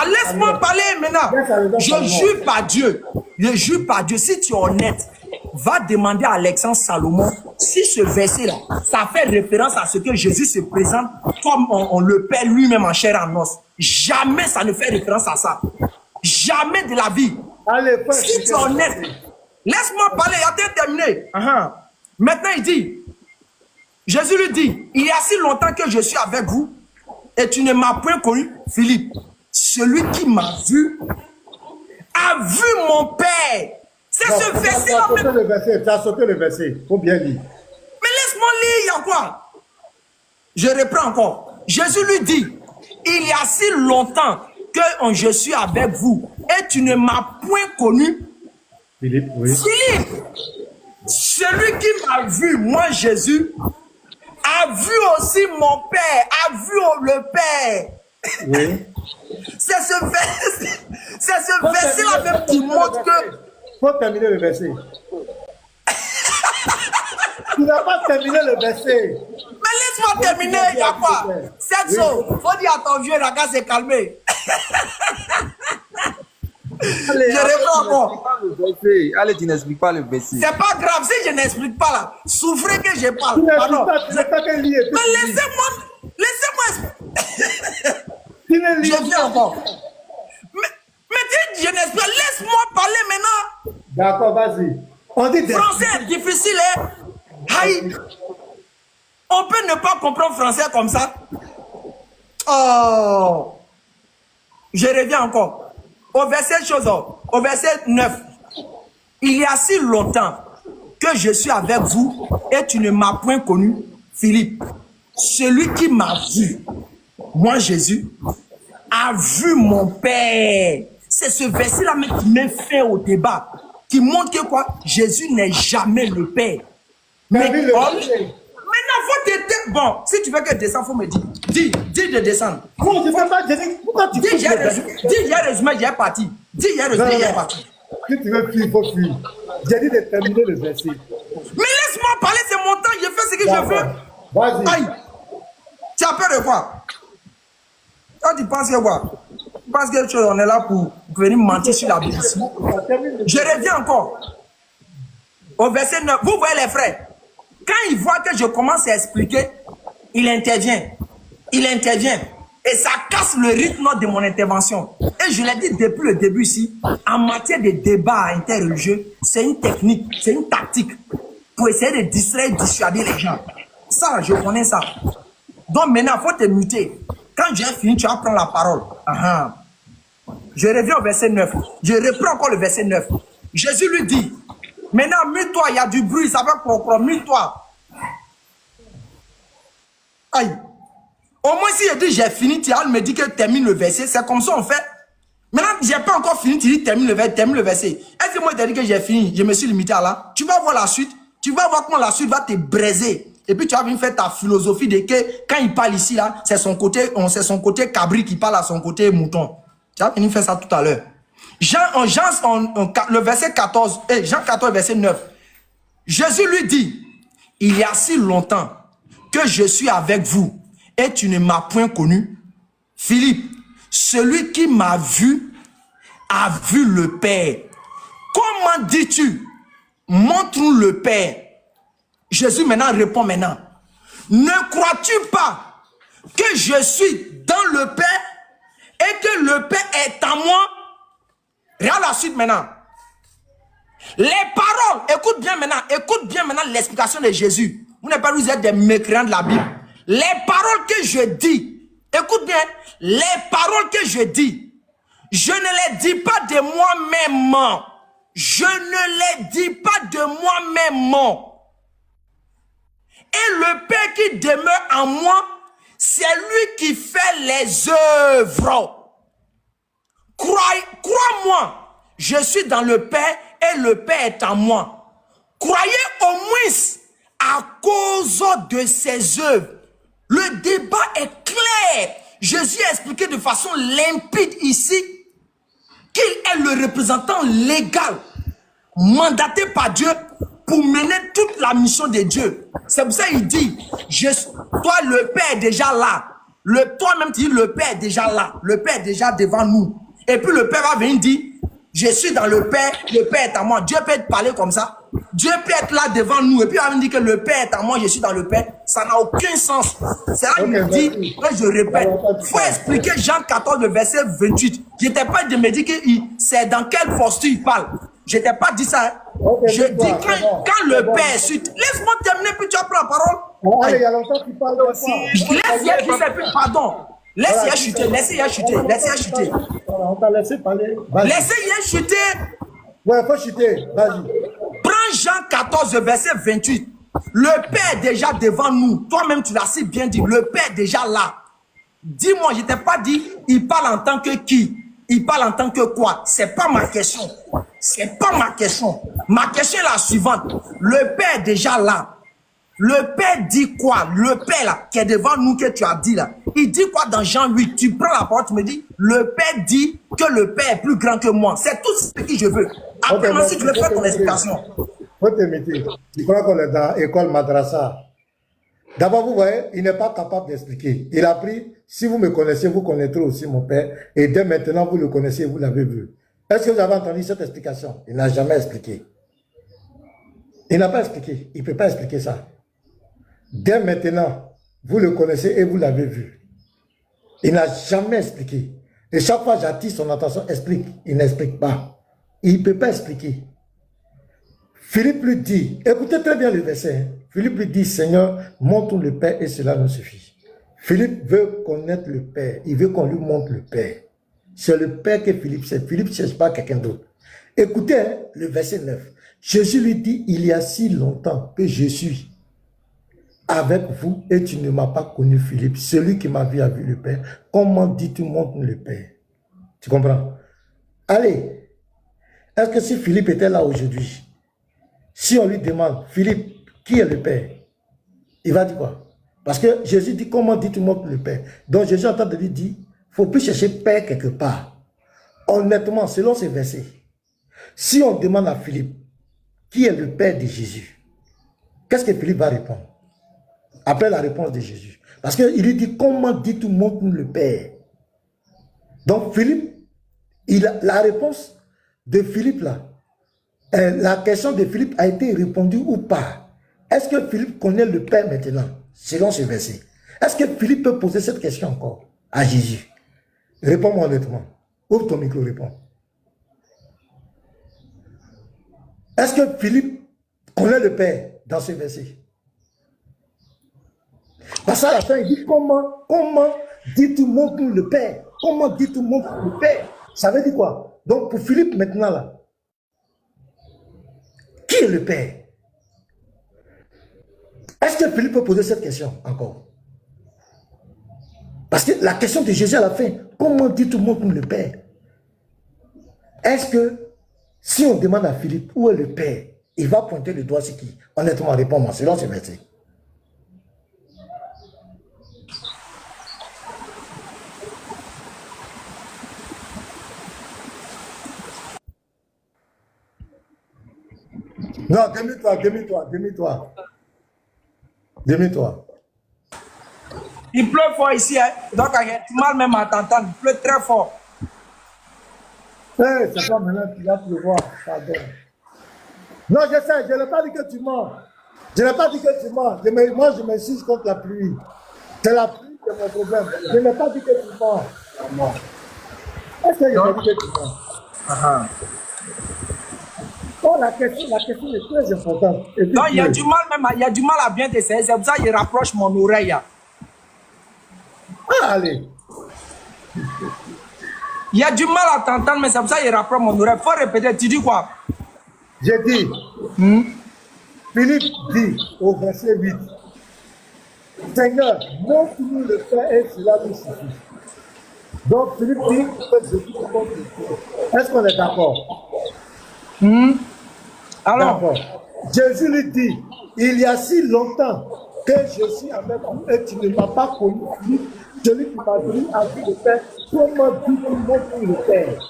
laisse-moi parler maintenant. Je jure par Dieu. Je jure par Dieu. Si tu es honnête, va demander à Alexandre Salomon si ce verset-là, ça fait référence à ce que Jésus se présente comme on le Père lui-même en chair et en os. Jamais ça ne fait référence à ça. Jamais de la vie. Allez, si tu es honnête, laisse-moi parler, il a terminé. Maintenant, il dit, Jésus lui dit, il y a si longtemps que je suis avec vous, et tu ne m'as point connu, Philippe. Celui qui m'a vu a vu mon Père. C'est ce verset-là. Tu as sauté le verset. Il faut bien lire. Mais laisse-moi lire, il y a quoi? Je reprends encore. Jésus lui dit, il y a si longtemps que je suis avec vous, et tu ne m'as point connu, Philippe, oui. Philippe. Celui qui m'a vu, moi Jésus, a vu aussi mon Père, a vu le Père. Oui. C'est ce verset-là même qui montre que... Il faut terminer le verset. Tu n'as pas terminé le verset. Mais laisse-moi terminer, il y a quoi? C'est ça. Il faut dire à ton vieux, la gars s'est calmé. Je reprends encore. Allez, tu n'expliques pas le verset. C'est pas grave, si je n'explique pas là, souffrez que je parle. Mais laissez-moi. Je viens encore. Mais je n'explique pas, laisse-moi parler maintenant. D'accord, vas-y. On dit français est difficile, hein? Aïe. On peut ne pas comprendre français comme ça. Oh. Je reviens encore. Au verset 9. Il y a si longtemps que je suis avec vous et tu ne m'as point connu, Philippe. Celui qui m'a vu, moi Jésus, a vu mon Père. C'est ce verset-là qui met fin au débat, qui montre que quoi? Jésus n'est jamais le Père. Mais maintenant, faut te... Bon, si tu veux que je descende, faut me dire. Dis de descendre. Non, je ne sais pas. Pourquoi tu dis, j'ai résumé, j'ai parti. Dis, j'ai résumé, j'ai parti. Si tu veux fuir, il faut fuir. J'ai dit de terminer le verset. Mais laisse-moi parler, c'est mon temps, je fais ce que je veux. Vas-y. Aïe. Tu as peur de quoi? Toi, tu penses que quoi? Tu penses qu'on est là pour venir mentir sur la Bible ici? Je reviens encore. Au verset 9, vous voyez les frères. Quand il voit que je commence à expliquer, il intervient. Et ça casse le rythme de mon intervention. Et je l'ai dit depuis le début ici, en matière de débat interreligieux, c'est une technique, c'est une tactique pour essayer de distraire, dissuader les gens. Ça, je connais ça. Donc maintenant, il faut te muter. Quand j'ai fini, tu vas prendre la parole. Je reviens au verset 9. Je reprends encore le verset 9. Jésus lui dit, maintenant, mute-toi, il y a du bruit, ça va comprendre, mute-toi. Aïe. Au moins, si je dis j'ai fini, tu me dis que termine le verset, c'est comme ça on fait. Maintenant, j'ai pas encore fini, tu dis termine le verset. Est-ce que moi, je t'ai dit que j'ai fini, je me suis limité à là? Tu vas voir la suite, tu vas voir comment la suite va te braiser. Et puis, tu vas venir faire ta philosophie de que quand il parle ici, là, c'est son côté cabri qui parle à son côté mouton. Tu vas venir faire ça tout à l'heure. Le verset 14, Jean 14, verset 9. Jésus lui dit, il y a si longtemps que je suis avec vous et tu ne m'as point connu. Philippe, celui qui m'a vu a vu le Père. Comment dis-tu? Montre-nous le Père. Jésus maintenant répond maintenant. Ne crois-tu pas que je suis dans le Père et que le Père est en moi? Regarde la suite maintenant. Les paroles, écoute bien maintenant l'explication de Jésus. Vous n'êtes pas, vous êtes des mécréants de la Bible. Les paroles que je dis, écoute bien, les paroles que je dis, je ne les dis pas de moi-même. Je ne les dis pas de moi-même. Et le Père qui demeure en moi, c'est lui qui fait les œuvres. Crois-moi, je suis dans le Père et le Père est en moi. Croyez au moins à cause de ses œuvres. Le débat est clair. Jésus a expliqué de façon limpide ici qu'il est le représentant légal mandaté par Dieu pour mener toute la mission de Dieu. C'est pour ça qu'il dit, toi le Père est déjà là. Toi-même tu dis le Père est déjà là. Le Père est déjà devant nous. Et puis le Père va venir dire, je suis dans le Père est en moi. Dieu peut te parler comme ça. Dieu peut être là devant nous. Et puis il va venir dire que le Père est en moi, je suis dans le Père. Ça n'a aucun sens. C'est là qu'il me dit, que je répète, il faut expliquer Jean 14, le verset 28. Je n'étais pas de me dire que c'est dans quelle posture il parle. Je t'ai pas dit ça. Je dis quand le Père est suite. Laisse-moi terminer, puis tu vas prendre la parole. Allez, il y a longtemps qu'il parle de ça. Laisse-y pardon. Laissez-y chuter, laissez-y chuter, laissez-y chuter. On t'a laissé parler. Laissez-y chuter. Ouais, il faut chuter. Vas-y. Prends Jean 14, verset 28. Le Père est déjà devant nous. Toi-même, tu l'as si bien dit. Le Père est déjà là. Dis-moi, je ne t'ai pas dit, il parle en tant que qui? Il parle en tant que quoi? C'est pas ma question. C'est pas ma question. Ma question est la suivante. Le Père est déjà là. Le Père dit quoi? Le Père là, qui est devant nous, que tu as dit là. Il dit quoi dans Jean 8? Tu prends la parole, tu me dis, le Père dit que le Père est plus grand que moi. C'est tout ce que je veux. Après, moi, si tu veux faire ton explication. Faut te mettre. Je crois qu'on est dans l'école madrasa. D'abord, vous voyez, il n'est pas capable d'expliquer. Il a pris, si vous me connaissez, vous connaîtrez aussi mon Père. Et dès maintenant, vous le connaissez, vous l'avez vu. Est-ce que vous avez entendu cette explication? Il n'a jamais expliqué. Il n'a pas expliqué. Il ne peut pas expliquer ça. Dès maintenant, vous le connaissez et vous l'avez vu. Il n'a jamais expliqué. Et chaque fois, j'attire son attention, explique. Il n'explique pas. Il ne peut pas expliquer. Philippe lui dit, écoutez très bien le verset. Hein. Philippe lui dit, Seigneur, montre le Père et cela nous suffit. Philippe veut connaître le Père. Il veut qu'on lui montre le Père. C'est le Père que Philippe sait. Philippe ne cherche pas quelqu'un d'autre. Écoutez hein, le verset 9. Jésus lui dit, il y a si longtemps que je suis avec vous et tu ne m'as pas connu, Philippe. Celui qui m'a vu a vu le Père. Comment dis-tu, montre le Père? Tu comprends? Allez, est-ce que si Philippe était là aujourd'hui, si on lui demande, Philippe, qui est le Père? Il va dire quoi? Parce que Jésus dit, comment dis-tu, montre le Père? Donc Jésus est en train de lui dire, il ne faut plus chercher Père quelque part. Honnêtement, selon ces versets, si on demande à Philippe, qui est le Père de Jésus? Qu'est-ce que Philippe va répondre? Après la réponse de Jésus. Parce qu'il lui dit, comment dis-tu, montre-nous le Père? Donc Philippe, la réponse de Philippe là, la question de Philippe a été répondue ou pas? Est-ce que Philippe connaît le Père maintenant, selon ce verset? Est-ce que Philippe peut poser cette question encore à Jésus? Réponds-moi honnêtement. Ouvre ton micro, réponds. Est-ce que Philippe connaît le Père dans ce verset? Parce qu'à la fin, il dit comment dis-tu montre-nous le Père? Comment dis-tu montre-nous le Père? Ça veut dire quoi? Donc pour Philippe maintenant là, qui est le Père? Est-ce que Philippe peut poser cette question encore? Parce que la question de Jésus à la fin, comment dis-tu montre-nous le Père? Est-ce que si on demande à Philippe où est le Père, il va pointer le doigt sur qui? Honnêtement, réponds-moi, selon ce verset. Non, demi-toi. Demi-toi. Il pleut fort ici, hein. Donc il y a du mal même à t'entendre. Il pleut très fort. Hey, c'est pas maintenant qu'il va pleuvoir. Pardon. Non, je sais, je n'ai pas dit que tu mens. Je n'ai pas dit que tu mens. Moi, je m'excuse contre la pluie. C'est la pluie qui est mon problème. Je n'ai pas dit que tu mens. Non. Est-ce que je n'ai dit que tu mens? Oh, la question est très importante. Donc il y a du mal même, il y a du mal à bien t'essayer. C'est pour ça qu'il rapproche mon oreille. Hein. Ah, allez. Il y a du mal à t'entendre, mais c'est pour ça qu'il rapproche mon oreille. Faut répéter, tu dis quoi? J'ai dit, Philippe dit au verset 8, Seigneur, montre-nous le Père et cela nous suffit. Donc Philippe dit que Jésus montre le Père. Est-ce qu'on est d'accord? Alors, D'accord. Jésus lui dit, il y a si longtemps que je suis avec vous et tu ne m'as pas connu, Philippe, celui qui m'a donné à vie le Père, comment dis-tu montre le Père?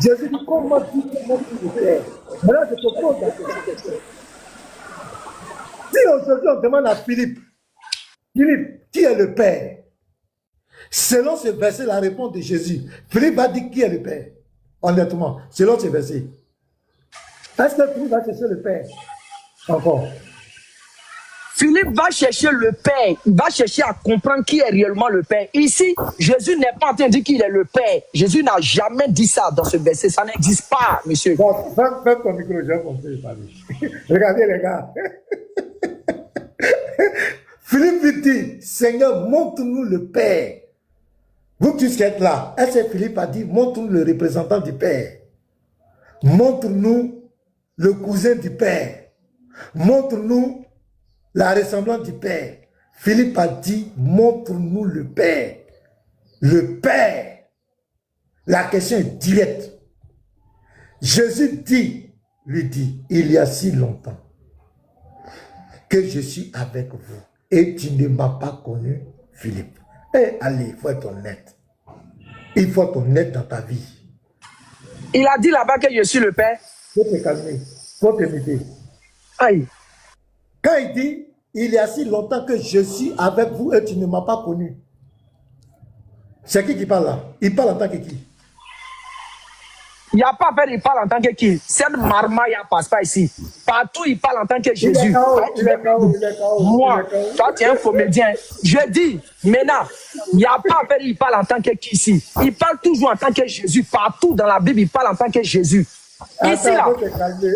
Jésus dit, comment dis-tu montre le Père? Maintenant, je te pose la question. Si aujourd'hui on demande à Philippe, Philippe, qui est le Père? Selon ce verset, la réponse de Jésus, Philippe va dire qui est le Père? Honnêtement, selon ce verset. Est-ce que Philippe va chercher le Père? Encore. Philippe va chercher le Père. Il va chercher à comprendre qui est réellement le Père. Ici, Jésus n'est pas en train de dire qu'il est le Père. Jésus n'a jamais dit ça dans ce verset. Ça n'existe pas, monsieur. Bon, ferme ton micro, j'ai compris parler. Regardez les gars. Philippe lui dit, Seigneur, montre-nous le Père. Vous tous qui êtes là, est-ce que Philippe a dit, montre-nous le représentant du Père? Montre-nous le cousin du Père. Montre-nous la ressemblance du Père. Philippe a dit, montre-nous le Père. Le Père. La question est directe. Jésus lui dit, il y a si longtemps que je suis avec vous et tu ne m'as pas connu, Philippe. Eh, allez, il faut être honnête. Il faut être honnête dans ta vie. Il a dit là-bas que je suis le Père. Il faut te calmer, il faut te méditer. Aïe. Quand il dit, il y a si longtemps que je suis avec vous et tu ne m'as pas connu. C'est qui parle là? Il parle en tant que qui? Il n'y a pas à faire, il parle en tant que qui? Cette marmaille ne passe pas ici. Partout, il parle en tant que Jésus. Il est KO. Moi, toi, tu es un comédien. Je dis, maintenant, il n'y a pas à faire, il parle en tant que qui ici? Il parle toujours en tant que Jésus. Partout dans la Bible, il parle en tant que Jésus. Ici, là,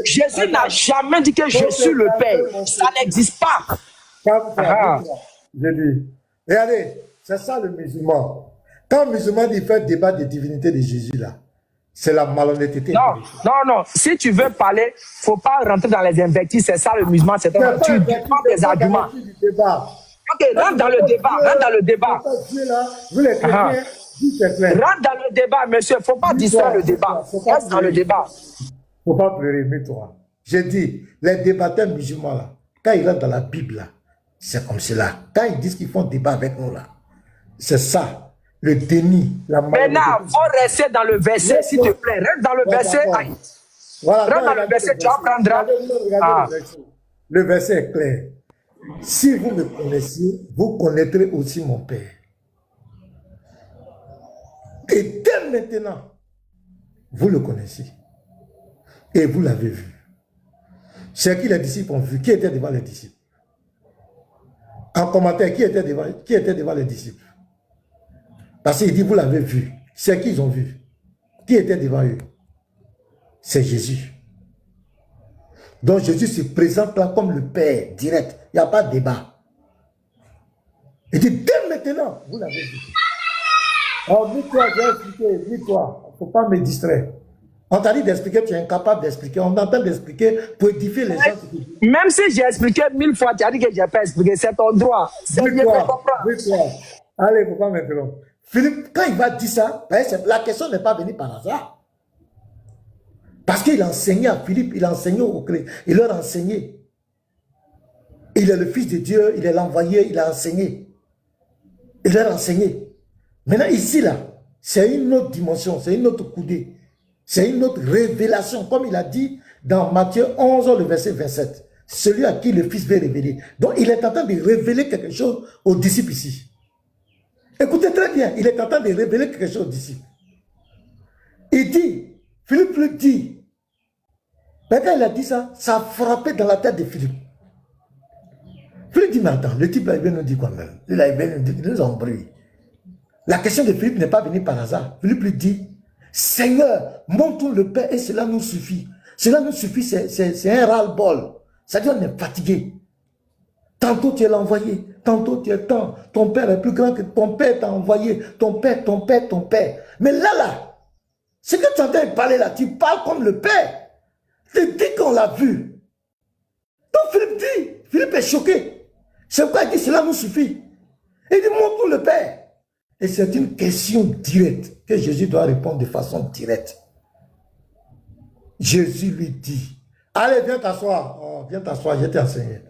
Jésus n'a jamais dit que je suis le Père. Ça n'existe pas. Je dis, regardez, c'est ça le musulman. Quand le musulman dit faire débat de divinité de Jésus là, c'est la malhonnêteté. Non. Si tu veux parler, il ne faut pas rentrer dans les invectives. C'est ça le musulman. Tu prends des arguments. Ok, rentre dans le débat. Rentre dans le débat, monsieur. Il ne faut pas distraire le débat. Reste dans le débat. Il ne faut pas pleurer, mets-toi. J'ai dit, les débatteurs musulmans là, quand ils rentrent dans la Bible là, c'est comme cela. Quand ils disent qu'ils font débat avec nous là, c'est ça. Le déni, la malhonnêteté. Maintenant, il faut rester dans le verset, s'il te plaît. Reste dans le verset. Voilà, rentre dans le verset, tu apprendras. Le verset est clair. Si vous me connaissiez, vous connaîtrez aussi mon Père. Et dès maintenant, vous le connaissez. Et vous l'avez vu. C'est qui les disciples ont vu. Qui était devant les disciples? En commentaire, qui était devant les disciples? Parce qu'il dit, vous l'avez vu. C'est qui ils ont vu? Qui était devant eux? C'est Jésus. Donc Jésus se présente là comme le Père, direct. Il n'y a pas de débat. Il dit, dès maintenant, vous l'avez vu. Alors, dis-toi, j'ai expliqué, dis-toi. Il ne faut pas me distraire. On t'a dit d'expliquer, tu es incapable d'expliquer. On t'entend d'expliquer pour édifier les gens. Même si j'ai expliqué 1000 fois, tu as dit que je n'ai pas expliqué. C'est ton droit. Dis-toi. Allez, il ne faut pas m'interrompre. Philippe, quand il va dire ça, la question n'est pas venue par hasard. Parce qu'il enseignait à Philippe, il enseignait aux chrétiens, il leur enseignait. Il est le Fils de Dieu, il est l'envoyé, il a enseigné. Il leur enseignait. Maintenant, ici, là, c'est une autre dimension, c'est une autre coudée. C'est une autre révélation, comme il a dit dans Matthieu 11, le verset 27. celui à qui le Fils veut révéler. Donc, il est en train de révéler quelque chose aux disciples ici. Écoutez très bien, il est en train de révéler quelque chose aux disciples. Il dit, Philippe lui dit, mais quand il a dit ça, ça a frappé dans la tête de Philippe. Philippe dit, mais attends, le type là, il vient nous dire quoi même? Il vient nous embrouille. La question de Philippe n'est pas venue par hasard. Philippe lui dit, Seigneur, montre-nous le Père et cela nous suffit. Cela nous suffit, c'est un ras-le-bol. C'est-à-dire on est fatigué. Tantôt tu es l'envoyé, tantôt tu es tant. Ton Père est plus grand que ton Père t'a envoyé. Ton Père, ton Père, ton Père. Mais là, ce que tu es en train de parler là, tu parles comme le Père. Tu dis qu'on l'a vu. Donc Philippe est choqué. C'est pourquoi il dit, cela nous suffit. Il dit, montre-nous le Père. Et c'est une question directe que Jésus doit répondre de façon directe. Jésus lui dit, allez, viens t'asseoir. Oh, viens t'asseoir, je t'ai enseigné.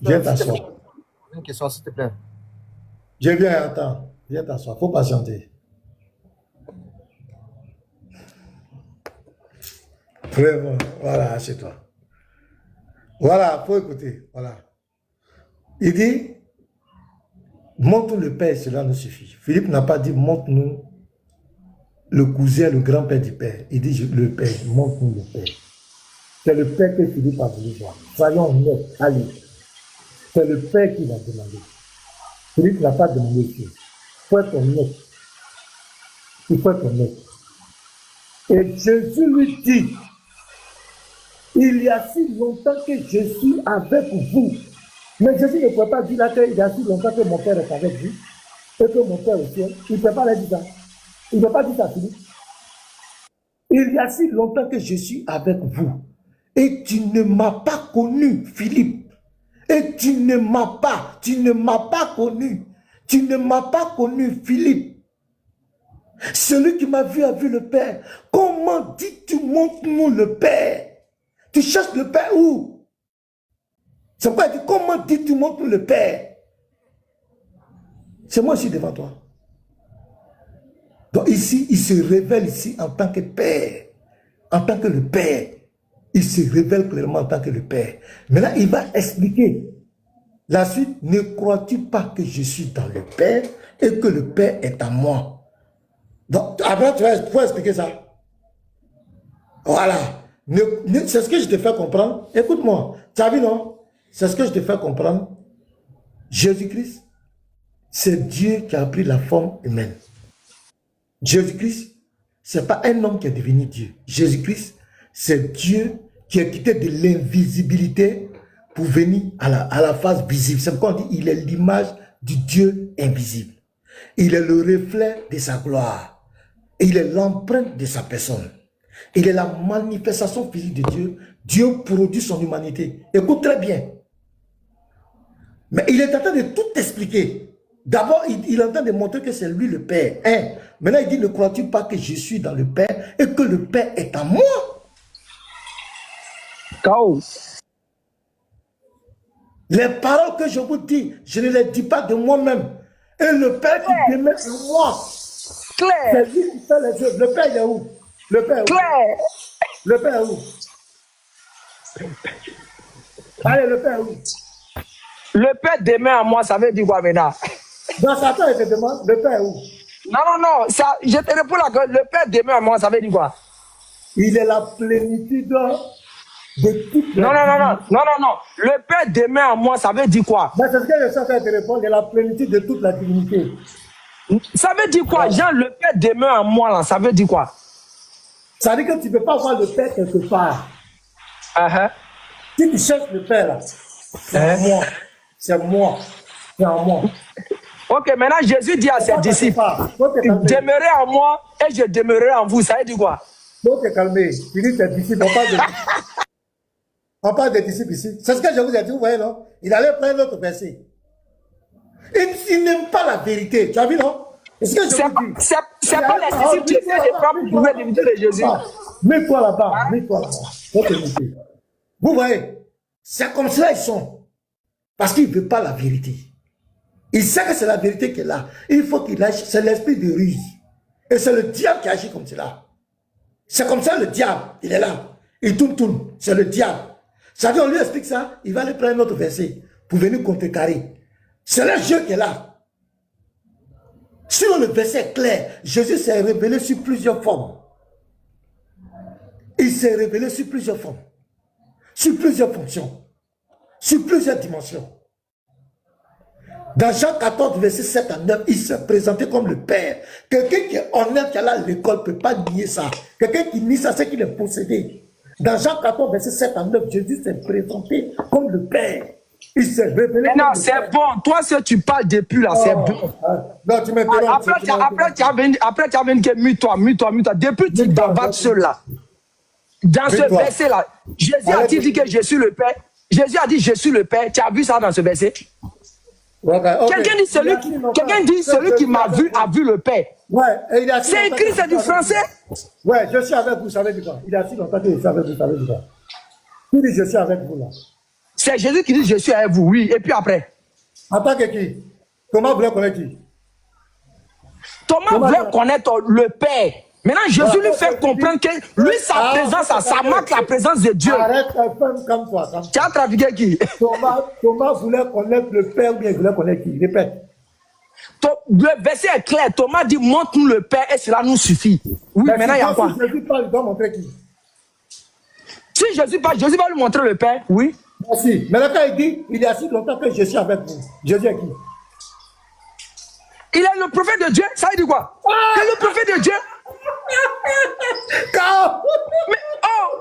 Viens t'asseoir. Une question, s'il te plaît. Je viens, attends. Viens t'asseoir, il faut patienter. Vraiment, voilà, assieds-toi. Voilà, il faut écouter. Voilà. Il dit, montre-nous le Père, cela nous suffit. Philippe n'a pas dit, montre-nous le cousin, le grand-père du Père. Il dit, le Père, montre-nous le Père. C'est le Père que Philippe a voulu voir. Soyons honnêtes, allez. C'est le Père qui l'a demandé. Philippe n'a pas demandé ça. Il faut être honnête. Il faut être honnête. Et Jésus lui dit, il y a si longtemps que je suis avec vous. Mais Jésus ne peut pas dire là qu'il y a si longtemps que mon Père est avec vous et que mon Père est au ciel. Il ne peut pas dire ça. Il ne peut pas dire ça, Philippe. Il y a si longtemps que je suis avec vous et tu ne m'as pas connu, Philippe. Et tu ne m'as pas connu. Tu ne m'as pas connu, Philippe. Celui qui m'a vu a vu le Père. Comment dis-tu, montre-nous le Père? Tu cherches le Père où? C'est pourquoi il dit, comment dis-tu, montre-nous le Père? C'est moi ici devant toi. Donc ici, il se révèle ici en tant que Père. En tant que le Père. Il se révèle clairement en tant que le Père. Maintenant, il va expliquer la suite. Ne crois-tu pas que je suis dans le Père et que le Père est en moi? Donc, après, tu vas expliquer ça. Voilà. C'est ce que je te fais comprendre. Écoute-moi. Tu as vu, non? C'est ce que je te fais comprendre. Jésus-Christ, c'est Dieu qui a pris la forme humaine. Jésus-Christ, ce n'est pas un homme qui est devenu Dieu. Jésus-Christ, c'est Dieu qui est quitté de l'invisibilité pour venir à la phase visible. C'est pourquoi on dit il est l'image du Dieu invisible. Il est le reflet de sa gloire. Il est l'empreinte de sa personne. Il est la manifestation physique de Dieu. Dieu produit son humanité. Écoute très bien. Mais il est en train de tout expliquer. D'abord, il est en train de montrer que c'est lui le Père. Maintenant, il dit, ne crois-tu pas que je suis dans le Père et que le Père est en moi? Chaos. Les paroles que je vous dis, je ne les dis pas de moi-même. Et le Père qui demeure en moi, c'est lui qui fait les œuvres. Le Père, il est où? Le Père est où? Le Père est où? Allez, le Père est où? Le Père demeure en moi, ça veut dire quoi maintenant? Dans Satan, il te demande, le Père est où? Non, ça, je te réponds là que le Père demeure en moi, ça veut dire quoi? Il est la plénitude de toute Non. Le Père demeure en moi, ça veut dire quoi? Mais c'est ce que je suis en train de te répondre, il est la plénitude de toute la divinité. Ça veut dire quoi? Jean, le Père demeure en moi, là, ça veut dire quoi? Ça veut dire que tu ne peux pas voir le Père quelque part. Si tu cherches le Père, là, c'est moi. C'est moi. C'est en moi. Ok, maintenant Jésus dit à ses disciples, demeurez en moi et je demeurerai en vous. Ça veut dire quoi? Faut te calmer. Tu dis tes disciples, on parle des disciples ici. C'est ce que je vous ai dit, vous voyez, non? Il allait prendre l'autre verset. Il n'aime pas la vérité. Tu as vu, non? C'est pas les disciples qui essaient de prendre pour trouver l'unité de Jésus. Mets-toi là-bas. Faut te monter. Vous voyez, c'est comme cela ils sont. Parce qu'ils ne veulent pas la vérité. Il sait que c'est la vérité qui est là. Il faut qu'il lâche. C'est l'esprit de ruse. Et c'est le diable qui agit comme cela. C'est comme ça le diable. Il est là. Il tourne. C'est le diable. Ça veut dire, on lui explique ça, il va aller prendre un autre verset pour venir contrecarrer. C'est le jeu qui est là. Sur le verset clair, Jésus s'est révélé sur plusieurs formes. Il s'est révélé sur plusieurs formes, sur plusieurs fonctions, sur plusieurs dimensions. Dans Jean 14, verset 7 à 9, il s'est présenté comme le Père. Quelqu'un qui est honnête, qui est là à l'école, ne peut pas nier ça. Quelqu'un qui nie ça, c'est qu'il est possédé. Dans Jean 14, verset 7 à 9, Jésus s'est présenté comme le Père. Il s'est révélé. Mais non, c'est bon. Toi, si tu parles depuis là, c'est bon. Non, tu m'interromps. Après, tu as venu que mute-toi. Depuis tu bavates seul là. Dans ce verset-là, Jésus a dit que je suis le Père. Jésus a dit je suis le Père. Tu as vu ça dans ce verset? Quelqu'un dit celui qui m'a vu a vu le Père. C'est écrit, c'est du français. Ouais, je suis avec vous, ça veut dire quoi? Il a si longtemps que je suis avec vous, ça veut dire quoi? Il dit je suis avec vous là. C'est Jésus qui dit je suis avec vous, oui. Et puis après? En tant que qui? Thomas voulait connaître qui? Thomas voulait connaître le Père. Maintenant, Jésus lui fait comprendre que lui, sa présence, ça marque la présence de Dieu. Arrête, comme toi. Tu as trafiqué qui? Thomas voulait connaître le Père ou bien il voulait connaître qui? Répète. Le verset est clair. Thomas dit montre-nous le Père et cela nous suffit. Oui, mais maintenant, il y a quoi? Si Jésus parle, il doit montrer qui? Si Jésus parle, Jésus va lui montrer le Père, oui. Merci. Mais là, quand il dit, il y a si longtemps que je suis avec vous, Jésus est qui? Il est le prophète de Dieu. Ça veut dire quoi? Il est le prophète de Dieu.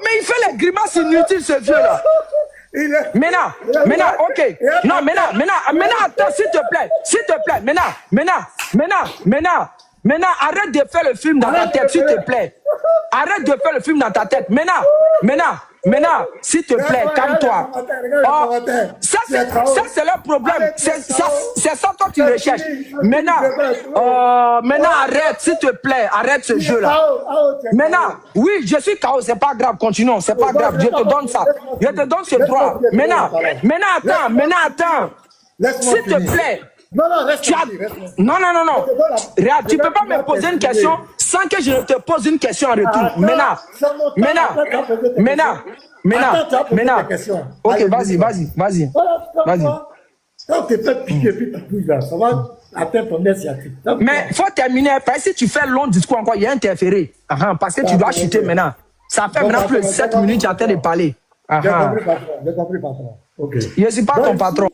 Mais il fait les grimaces inutiles, ce vieux-là. Maintenant, ok. Non, maintenant, attends, s'il te plaît. Maintenant, arrête de faire le film dans ta tête, s'il te plaît. Arrête de faire le film dans ta tête. Maintenant, s'il te plaît, calme-toi. Ça, c'est leur problème. C'est ça toi tu recherches. Maintenant, arrête, s'il te plaît. Arrête ce jeu-là. Maintenant, oui, je suis KO, c'est pas grave, continuons, c'est pas grave. Je te donne ça. Je te donne ce droit. Maintenant, attends. S'il te plaît. Non. Regarde, tu peux pas me poser une question sans que je ne te pose une question en retour. Maintenant. Ok, vas-y. Quand tu fais piquer puis tu bouges là, ça va atteindre ton nez sciatique. Mais il faut terminer. Parce que si tu fais un long discours encore, il y a interféré. Parce que tu dois chuter maintenant. Ça fait maintenant plus de 7 minutes, tu es en train de parler. J'ai compris, patron. Ok. Je ne suis pas ton patron.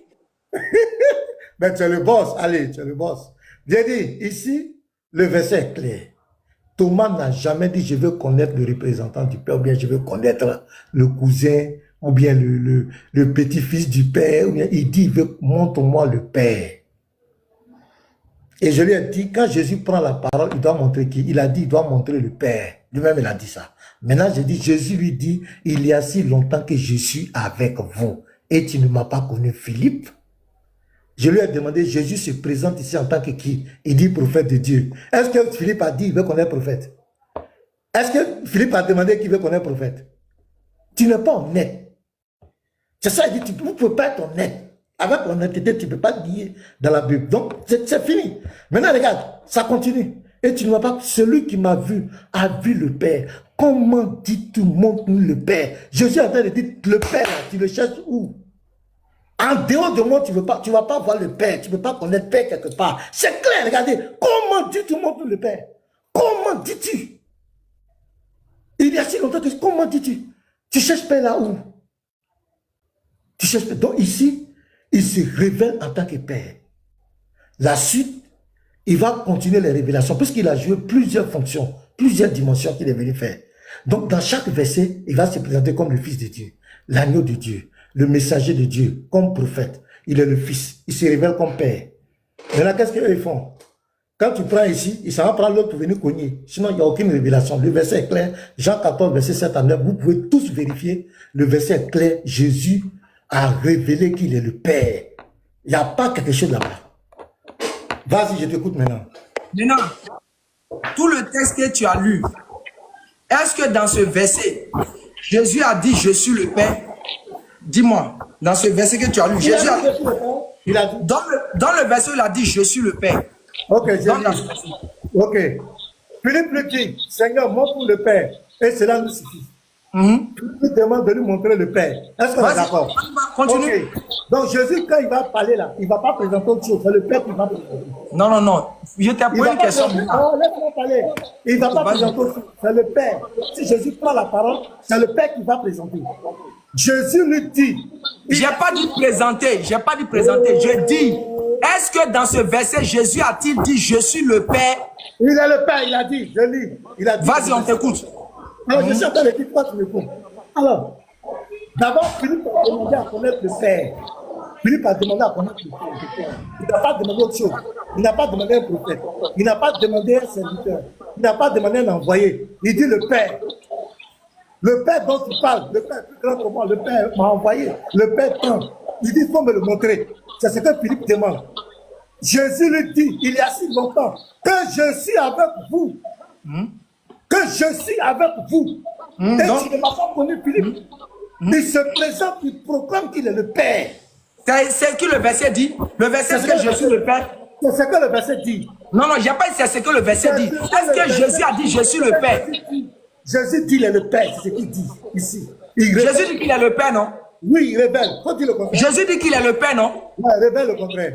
Mais tu es le boss, allez, tu es le boss. J'ai dit, ici, le verset est clair. Thomas n'a jamais dit, je veux connaître le représentant du Père, ou bien je veux connaître le cousin, ou bien le petit-fils du Père, ou bien il dit, montre-moi le Père. Et je lui ai dit, quand Jésus prend la parole, il doit montrer qui? Il a dit, il doit montrer le Père. Lui-même, il a dit ça. Maintenant, j'ai dit, Jésus lui dit, il y a si longtemps que je suis avec vous, et tu ne m'as pas connu, Philippe. Je lui ai demandé, Jésus se présente ici en tant que qui? Il dit prophète de Dieu. Est-ce que Philippe a dit qu'il veut connaître prophète? Est-ce que Philippe a demandé qu'il veut connaître prophète? Tu n'es pas honnête. C'est ça, il dit, vous ne pouvez pas être honnête. Avec l'honnêteté, tu ne peux pas nier dans la Bible. Donc, c'est fini. Maintenant, regarde, ça continue. Et tu ne vois pas, celui qui m'a vu a vu le Père. Comment dis-tu, montre-nous le Père? Jésus est en train de dire, le Père, tu le cherches où? En dehors de moi, tu ne vas pas voir le Père. Tu ne peux pas connaître le Père quelque part. C'est clair, regardez. Comment dis-tu, montre le Père? Comment dis-tu? Il y a si longtemps que... Comment dis-tu? Tu cherches Père là où? Tu cherches Père. Donc ici, il se révèle en tant que Père. La suite, il va continuer les révélations puisqu'il a joué plusieurs fonctions, plusieurs dimensions qu'il est venu faire. Donc dans chaque verset, il va se présenter comme le Fils de Dieu, l'agneau de Dieu, le messager de Dieu, comme prophète. Il est le Fils. Il se révèle comme Père. Maintenant, qu'est-ce qu'ils font? Quand tu prends ici, il s'en va prendre l'autre pour venir cogner. Sinon, il n'y a aucune révélation. Le verset est clair. Jean 14, verset 7 à 9. Vous pouvez tous vérifier. Le verset est clair. Jésus a révélé qu'il est le Père. Il n'y a pas quelque chose là-bas. Vas-y, je t'écoute maintenant. Maintenant, tout le texte que tu as lu, est-ce que dans ce verset, Jésus a dit « Je suis le Père » Dis-moi, dans ce verset que tu as lu, Jésus a dit... Dans le verset, il a dit « Je suis le Père ». Ok, Jésus. Ok. Philippe le dit, Seigneur, montre le Père, et cela nous suffit. Il demande de lui montrer le Père. Est-ce qu'on est Vas-y, d'accord? continue. Ok. Donc Jésus, quand il va parler là, il ne va pas présenter autre chose. C'est le Père qui va présenter. Non, non, non. Je t'ai Il posé va une pas question. présenter- Oh, laisse-moi parler. Il ne va pas Vas-y. présenter autre chose. C'est le Père. Si Jésus prend la parole, c'est le Père qui va présenter. Jésus lui dit. J'ai pas dit présenter. J'ai pas dit présenter. Je dis, est-ce que dans ce verset, Jésus a-t-il dit, je suis le Père? Il est le Père, il a dit, je lis. Il a dit. Vas-y, on t'écoute. Alors, je suis en train de dire quoi tu me réponds. Alors, d'abord, Philippe a demandé à connaître le Père. Philippe a demandé à connaître le Père. Il n'a pas demandé autre chose. Il n'a pas demandé un prophète. Il n'a pas demandé un serviteur. Il n'a pas demandé un envoyé. Il dit le Père. Le Père dont tu parles, le Père plus grand que moi, le Père m'a envoyé. Le Père prend. Il dit, il faut me le montrer. C'est ce que Philippe demande. Jésus lui dit, il y a si longtemps, que je suis avec vous. Que je suis avec vous. Et donc- tu ne m'as pas connu, Philippe. Il se présente, il proclame qu'il est le Père. C'est ce que le verset dit. Le verset, c'est que je suis le Père. C'est ce que le verset dit. Non, non, j'ai pas dit c'est ce que le verset dit. Est-ce que Jésus a dit, je suis le Père? Jésus dit, il est le Père. C'est ce qu'il dit ici. Il révèle. Jésus dit qu'il est le Père, non? Oui, il révèle. Faut dire le contraire. Jésus dit qu'il est le Père, non? Ouais, il révèle le contraire.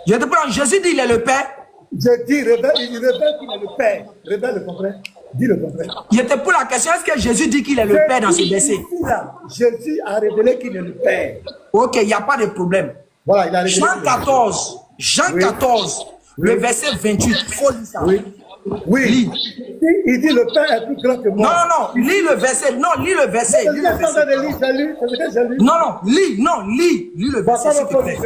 Je te prends, Jésus dit qu'il est le Père. Je dis, révèle, il révèle qu'il est le Père. Révèle le contraire. Dis le contraire. Je te pose la question, est-ce que Jésus dit qu'il est le Père dans ce verset? Ici, là, Jésus a révélé qu'il est le Père. Ok, il n'y a pas de problème. Voilà, il a révélé. Jean qu'il est le Père. 14, Jean Oui. 14, le verset 28. Faut lire ça. Oui. Oui. Lis. Il dit le Père est plus grand que Non, moi. non, non, lis le verset. Non, lis le verset. C'est Lis ce le que verset. j'ai lu, c'est ce que j'ai lu. Non, non, lis le verset, s'il te plaît.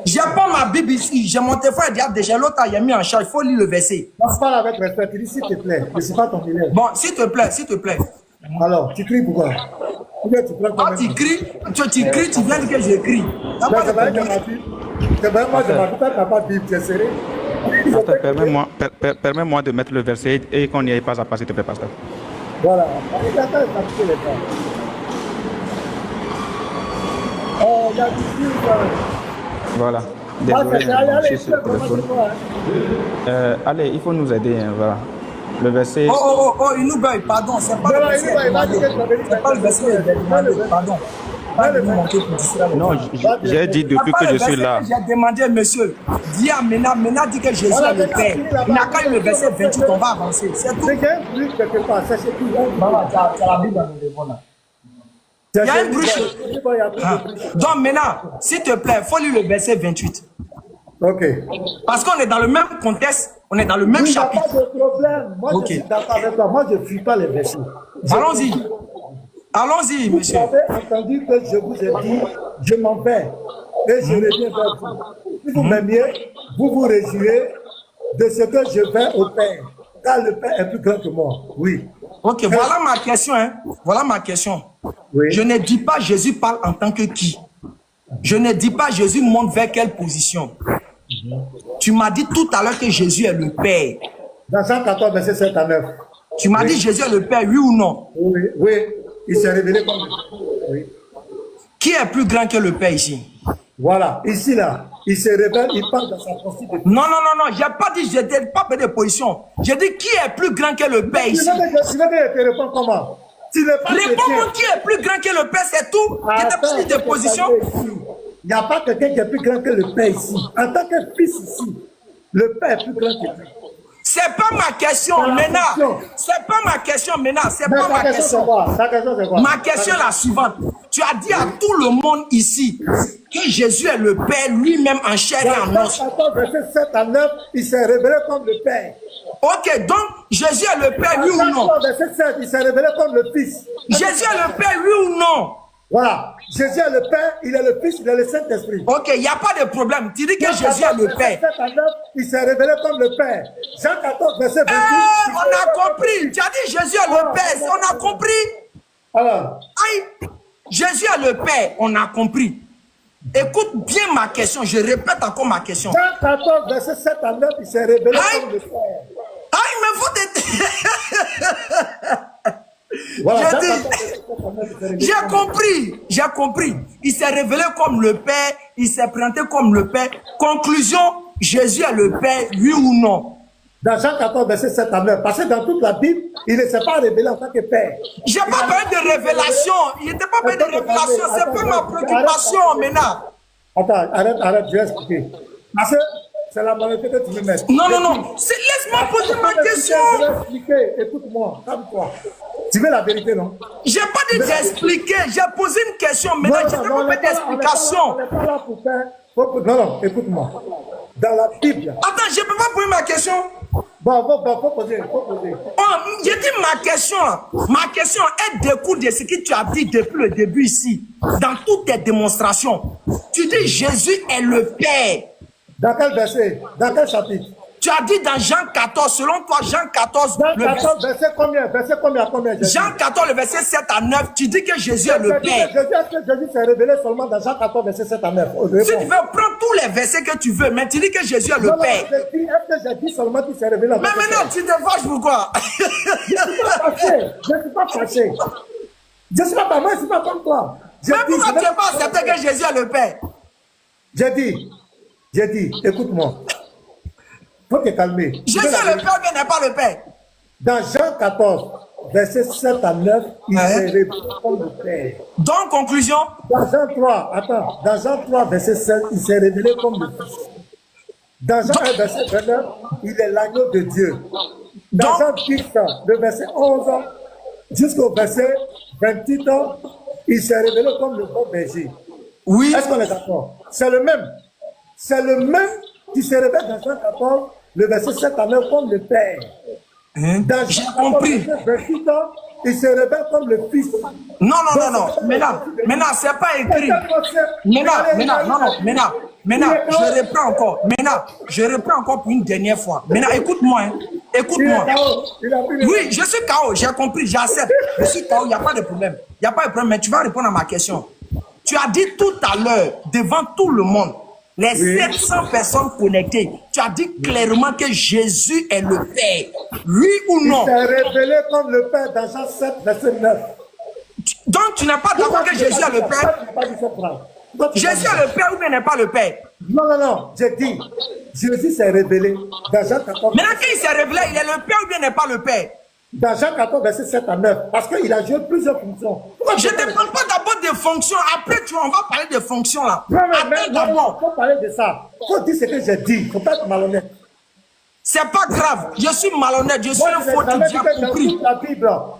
J'ai pas ma Bible ici. J'ai mon téléphone déjà l'autre, il a mis en charge. Il faut lire le verset. On se parle avec respect. Tu dis s'il te plaît. Je ne suis pas ton élève. Bon, s'il te plaît, s'il te plaît. Alors, tu cries pourquoi? Ou bien tu prends quand Quand même. tu cries, tu viens dire que j'écris. Mais c'est vrai que ma Bible. C'est vrai que moi, je m'habite à pas Bible, tu es serré. Pasteur, permets-moi de mettre le verset et qu'on n'y aille pas à pas, s'il te plaît, pasteur. Voilà. Il attend de s'appliquer les temps. Oh, il y a du Dieu. Voilà. Ah, Désolé, c'est allez, je allez, suis sur le téléphone. Allez, il faut nous aider, hein, voilà. Le verset. Oh, il nous baille, pardon. C'est pas le verset. C'est pas le verset. Pardon. Pas de nous manquer pour dire cela. Non, j'ai dit depuis que je suis là. J'ai demandé, monsieur, dis à Mena dit que Jésus est le Père. Il n'a qu'à eu le verset 28, on va avancer. C'est tout. C'est qu'il y a un bruit quelque part, c'est chez qui? Maman, tu as la Bible dans le devant là. Il y a un bruit chez- Donc maintenant, s'il te plaît, il faut lire le verset 28. Ok. Parce qu'on est dans le même contexte, on est dans le même Il n'y a pas chapitre. de problème. Moi, Ok. je suis d'accord avec toi. Moi, je ne fuis pas les versets. Allons-y. Allons-y, Vous monsieur. avez entendu que je vous ai dit, je m'en vais et je reviens vers vous. Si vous m'aimiez, vous vous réjouirez de ce que je vais au Père. Car le Père est plus grand que moi. Oui. Ok, voilà ma question. Hein. Voilà ma question. Oui. Je ne dis pas Jésus parle en tant que qui. Je ne dis pas Jésus monte vers quelle position. Tu m'as dit tout à l'heure que Jésus est le Père. Dans Jean 14, verset 7 à 9. Tu m'as dit Jésus est le Père, oui ou non? Oui, oui. Il s'est révélé comme oui. Qui est plus grand que le Père ici? Voilà. Ici, là, il se révèle, il parle dans sa pensée de Non, j'ai pas dit, je n'ai pas pris de position. J'ai dit qui est plus grand que le Père Tu ici? veux que je te réponde comment? Tu n'es pas Réponds-moi qui est plus grand que le Père, c'est tout. Je t'ai pris de position. Il n'y a pas quelqu'un qui est plus grand que le Père ici. En tant que fils ici, le Père est plus grand que lui. C'est pas ma question, maintenant. C'est pas ma question, maintenant. C'est Mais pas ta ma question, c'est question. quoi? Ta question, c'est quoi? Ma question est la suivante. Tu as dit à tout le monde ici que Jésus est le Père lui-même en chair et en Dans os. 14, verset 7 à 9, il s'est révélé comme le Père. Ok, donc Jésus est le Père, oui ou non? 14, verset 7, il s'est révélé comme le Fils. Jésus est le Père, oui ou non? Voilà. Jésus est le Père, il est le Fils, il est le Saint-Esprit. Ok, il n'y a pas de problème. Tu dis que Jésus est le Père. 7 à 9, il s'est révélé comme le Père. Jean 14, verset 28. On a compris. Tu as dit Jésus est le Père. On a compris. Alors, Aïe. Jésus est le Père. On a compris. Écoute bien ma question. Je répète encore ma question. Jean 14, verset 7 à 9, il s'est révélé Aïe. comme le Père. Aïe, mais vous êtes... Voilà, J'ai Jean dit- 14, verset 7 à 9, il s'est révélé J'ai comme le compris. J'ai compris. Il s'est révélé comme le Père. Il s'est présenté comme le Père. Conclusion, Jésus est le Père, oui ou non? Dans Jean 14, verset 7 à 9. Parce que dans toute la Bible, Il ne s'est pas révélé en tant que père. J'ai pas parlé de révélation. Il n'était pas parlé de révélation. C'est pas ma préoccupation maintenant. Attends, arrête, je vais expliquer. Parce que c'est la majorité que tu veux mettre. Non. Laisse-moi poser ma question. Je vais expliquer. Écoute-moi, calme-toi. Tu veux la vérité, non? J'ai pas dit d'expliquer. J'ai posé une question. Maintenant, je n'ai pas fait d'explication. On n'est pas là pour faire. Non, écoute-moi. Dans la Bible. Attends, je peux pas poser ma question. Bon, faut poser. Oh, j'ai dit ma question. Ma question, elle découle de ce que tu as dit depuis le début ici. Dans toutes tes démonstrations. Tu dis Jésus est le Père. Dans quel verset? Dans quel chapitre? Tu as dit dans Jean 14, selon toi, Jean 14, Dans 14, verset combien? Verset combien? Jean 14, le verset 7 à 9, tu dis que Jésus est le Père. Est-ce que Jésus s'est révélé seulement dans Jean 14, verset 7 à 9? Si tu veux, prends tous les versets que tu veux, mais tu dis que Jésus est le Père. Est-ce que j'ai dit seulement qu'il s'est révélé en tant Mais que maintenant, Père? tu te fâches pourquoi? Je ne suis pas fâché. Je ne suis pas, moi, je ne suis pas comme toi. Mais pourquoi tu n'as pas accepté que Jésus est le Père? J'ai dit, écoute-moi. Il faut te calmer. Jésus est le Père, mais n'est pas le Père. Dans Jean 14, verset 7 à 9, il s'est révélé comme le Père. Donc, conclusion. Dans Jean 3, verset 7, il s'est révélé comme le Fils. Dans Jean 1, verset 29, il est l'agneau de Dieu. Dans Jean 10, le verset 11 jusqu'au verset 28, il s'est révélé comme le bon berger. Oui. Est-ce qu'on est d'accord? C'est le même. C'est le même qui se révèle dans Jean 14, le verset 7 à 9, comme le Père. Dans J'ai Jean 14, compris. verset 28, il se révèle comme le Fils. Non. Maintenant, c'est pas écrit. Maintenant, je reprends encore. Je reprends encore pour une dernière fois. Maintenant, écoute-moi. Écoute-moi. Oui, je suis KO, j'ai compris, j'accepte. Je suis KO, il n'y a pas de problème. Il n'y a pas de problème, mais tu vas répondre à ma question. Tu as dit tout à l'heure, devant tout le monde, les 700 personnes connectées, tu as dit clairement que Jésus est le Père. Oui ou non? Il s'est révélé comme le Père dans Jean 7, verset 9. Donc, tu n'es pas d'accord que Jésus est le Père? Jésus est le Père ou bien n'est pas le Père? Non, j'ai dit, Jésus s'est révélé dans Jean 14. Maintenant qu'il s'est révélé, il est le Père ou bien n'est pas le Père? Dans Jean 14, verset 7 à 9, parce qu'il a joué plusieurs fonctions. Je ne te parle pas d'abord des fonctions, après on va parler des fonctions là. Non, Attends d'abord. il faut parler de ça. Il faut dire ce que j'ai dit, il ne faut pas être malhonnête. C'est pas grave, je suis malhonnête, je suis un faux type, j'ai compris.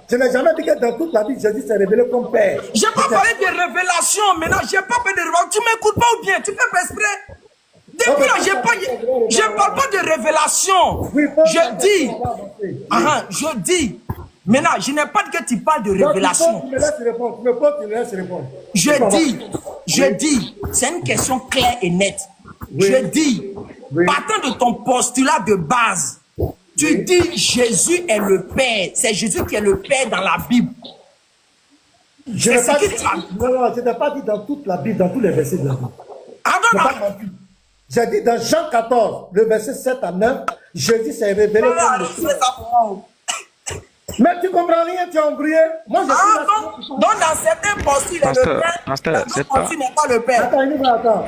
Je n'ai jamais dit que dans toute la Bible, Jésus s'est révélé comme Père. J'ai pas parlé de révélation, maintenant, j'ai pas parlé de révélation. Tu m'écoutes pas ou bien? Tu fais pas exprès? Depuis là, je parle pas de révélation. Je dis. Maintenant, je n'ai pas dit que tu parles de révélation. Tu me laisses répondre, tu me laisses répondre. Je dis, c'est une question claire et nette. Je dis, partant de ton postulat de base, tu dis Jésus est le Père. C'est Jésus qui est le Père dans la Bible. Je n'ai pas dit dans toute la Bible, dans tous les versets de la Bible. J'ai dit dans Jean 14, le verset 7 à 9, Jésus s'est révélé comme le Père. Mais tu comprends rien, tu es embrouillé. Moi, je suis là. Donc, dans certains postulats, il est le Père. Dans d'autres postulats, il n'est pas le Père. Attends.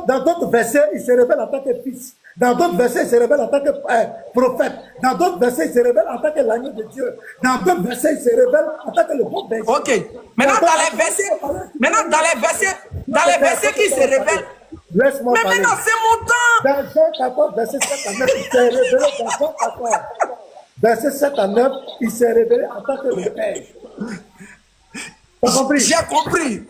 Dans d'autres versets, il se révèle en tant que fils. Dans d'autres versets, il se révèle en tant que prophète. Dans d'autres versets, il se révèle en tant que l'agneau de Dieu. Dans d'autres versets, il se révèle en tant que le bon berger. Ok. Maintenant, dans les versets qui se révèlent. Laisse-moi parler. Mais maintenant, c'est mon temps. Dans Jean 14, verset 7 à 9, il s'est révélé dans Jean 14. Verset 7 à 9, il s'est révélé en tant que le Père. T'as compris? J'ai compris.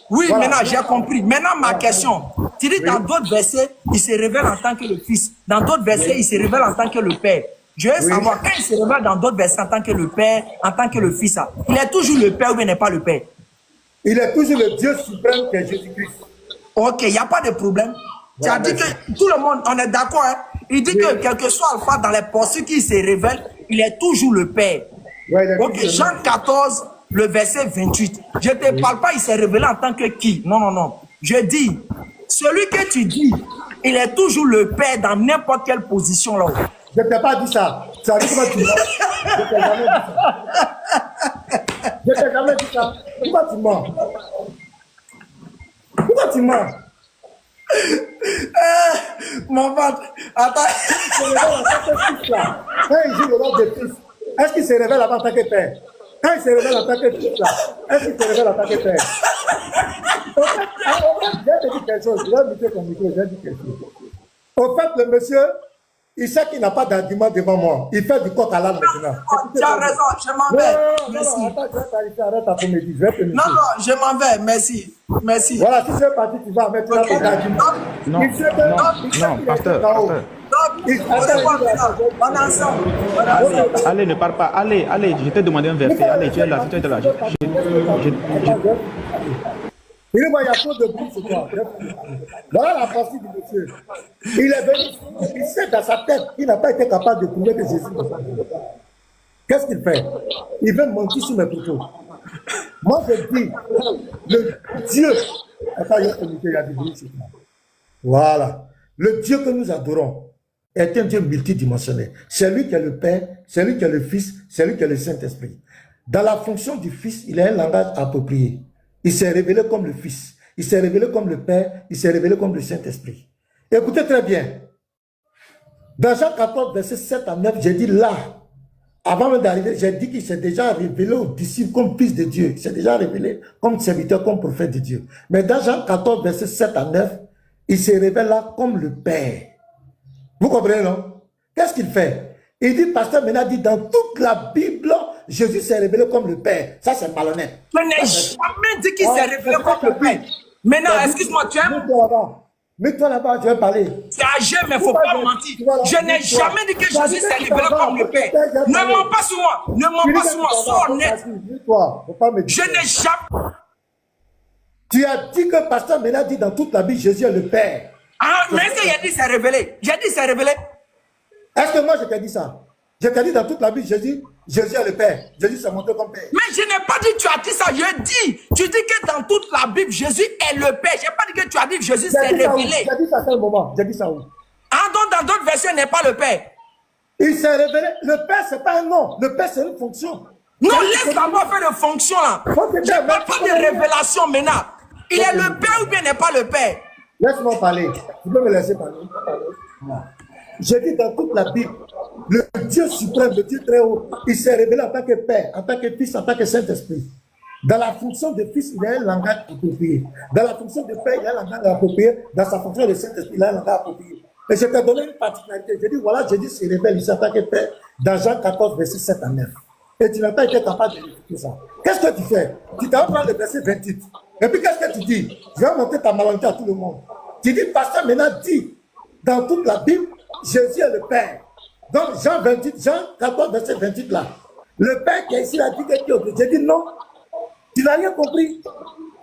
Oui, voilà. Maintenant, j'ai compris. Maintenant, ma question. Tu dis dans d'autres versets, il se révèle en tant que le Fils. Dans d'autres versets, il se révèle en tant que le Père. Je veux savoir, quand il se révèle dans d'autres versets en tant que le Père, en tant que le Fils, il est toujours le Père ou il n'est pas le Père? Il est toujours le Dieu suprême qui est Jésus-Christ. Ok, il n'y a pas de problème. Tu as dit que tout le monde, on est d'accord, hein? Il dit que quel que soit Alpha dans les postures qui se révèlent, il est toujours le Père. Ok, Jean 14, le verset 28. Je ne te parle pas, il s'est révélé en tant que qui? Non. Je dis, celui que tu dis, il est toujours le Père dans n'importe quelle position là. Je ne t'ai pas dit ça. Tu as dit comment tu mens? Je t'ai jamais dit ça. Pourquoi tu mens? Pourquoi tu mens? Mon ventre, attends. Quand il joue le rôle de fils, Est-ce qu'il se révèle en tant que père? Quand il se révèle en tant que fils, là, est-ce qu'il se révèle en tant que père? Au fait, je vais te dire quelque chose. Je vais muter ton micro, je vais dire quelque chose. Au fait, le monsieur, il sait qu'il n'a pas d'argument devant moi. Il fait du coq à l'âne maintenant. Tu as raison, je m'en vais. Merci. Non, attends, je vais t'arrêter, arrête ta comédie. Je vais te muter. Non, je m'en vais. Merci. Merci. Voilà, si tu es parti, tu vas, mais tu n'as pas d'argument. Non, Il sait que- non, pasteur, pasteur. On est ensemble. On est ensemble. Allez, ne pars pas. Allez, allez, je t'ai demandé un verset. Allez, tu es là, tu es là. Il dit, moi, il y a trop de bruit sur toi. Voilà la pensée du monsieur. Il est venu, il sait dans sa tête qu'il n'a pas été capable de prouver que Jésus est son Dieu. Qu'est-ce qu'il fait? Il veut mentir sur mes propos. Moi, je dis, le Dieu, attends, il y a du bruit sur toi. Voilà. Le Dieu que nous adorons est un Dieu multidimensionnel. C'est lui qui est le Père, c'est lui qui est le Fils, c'est lui qui est le Saint-Esprit. Dans la fonction du Fils, il a un langage approprié. Il s'est révélé comme le Fils, il s'est révélé comme le Père, il s'est révélé comme le Saint-Esprit. Écoutez très bien. Dans Jean 14, verset 7 à 9, j'ai dit là, avant même d'arriver, j'ai dit qu'il s'est déjà révélé aux disciples comme Fils de Dieu. Il s'est déjà révélé comme serviteur, comme prophète de Dieu. Mais dans Jean 14, verset 7 à 9, il se révèle là comme le Père. Vous comprenez, non? Qu'est-ce qu'il fait? Il dit, pasteur Mena dit, dans toute la Bible, Jésus s'est révélé comme le Père. Ça, c'est malhonnête. Je n'ai jamais dit qu'il s'est révélé comme le Père. Maintenant, excuse-moi, tu aimes? Mets-toi là-bas, je vais parler. C'est âgé, mais il ne faut pas mentir. Je n'ai jamais dit que Jésus s'est révélé comme le Père. Ne mens pas sur moi. Ne mens pas sur moi. Sois honnête. Je n'ai jamais... Tu as dit que pasteur Mena dit dans toute la Bible, Jésus est le Père. Ah, mais est-ce qu'il a dit c'est révélé? J'ai dit c'est révélé. Est-ce que moi je t'ai dit ça? Je t'ai dit dans toute la Bible, Jésus est le Père. Jésus s'est montré comme Père. Mais je n'ai pas dit que tu as dit ça. Je dis, tu dis que dans toute la Bible, Jésus est le Père. Je n'ai pas dit que tu as dit que Jésus s'est révélé. J'ai dit ça à quel moment? J'ai dit ça où? Ah, donc dans d'autres versions, il n'est pas le Père. Il s'est révélé. Le Père, ce n'est pas un nom. Le Père, c'est une fonction. Non, laisse d'abord faire de fonction là. Je ne parle pas de révélation maintenant. Il est le Père ou bien il n'est pas le Père? Laisse-moi parler. Tu peux me laisser parler. J'ai dit dans toute la Bible, le Dieu suprême, le Dieu très haut, il s'est révélé en tant que Père, en tant que Fils, en tant que Saint-Esprit. Dans la fonction de Fils, il a un langage approprié. Dans la fonction de Père, il a un langage approprié. Dans sa fonction de Saint-Esprit, il a un langage approprié. Et je t'ai donné une particularité. J'ai dit, voilà, Jésus se révèle ici en tant que Père, dans Jean 14, verset 7 à 9. Et tu n'as pas été capable de vérifier ça. Qu'est-ce que tu fais? Tu t'en vas prendre le verset 28. Et puis qu'est-ce que tu dis? Je vais montrer ta malhonnêteté à tout le monde. Tu dis, pasteur maintenant dit, dans toute la Bible, Jésus est le Père. Donc Jean 14, verset 28 là. Le Père qui est ici a dit que Dieu. J'ai dit non. Tu n'as rien compris.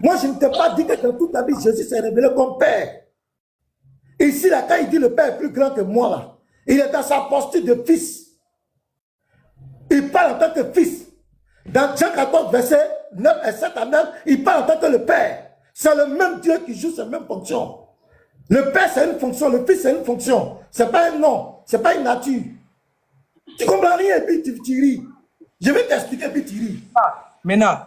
Moi je ne t'ai pas dit que dans toute la Bible, Jésus s'est révélé comme Père. Ici là, quand il dit le Père est plus grand que moi là, il est dans sa posture de Fils. Il parle en tant que Fils. Dans Jean 14, verset 9 et 7 à 9, il parle en tant que le Père. C'est le même Dieu qui joue cette même fonction. Le Père, c'est une fonction. Le Fils, c'est une fonction. Ce n'est pas un nom. Ce n'est pas une nature. Tu ne comprends rien et puis tu ris. Je vais t'expliquer et puis tu ris. Maintenant,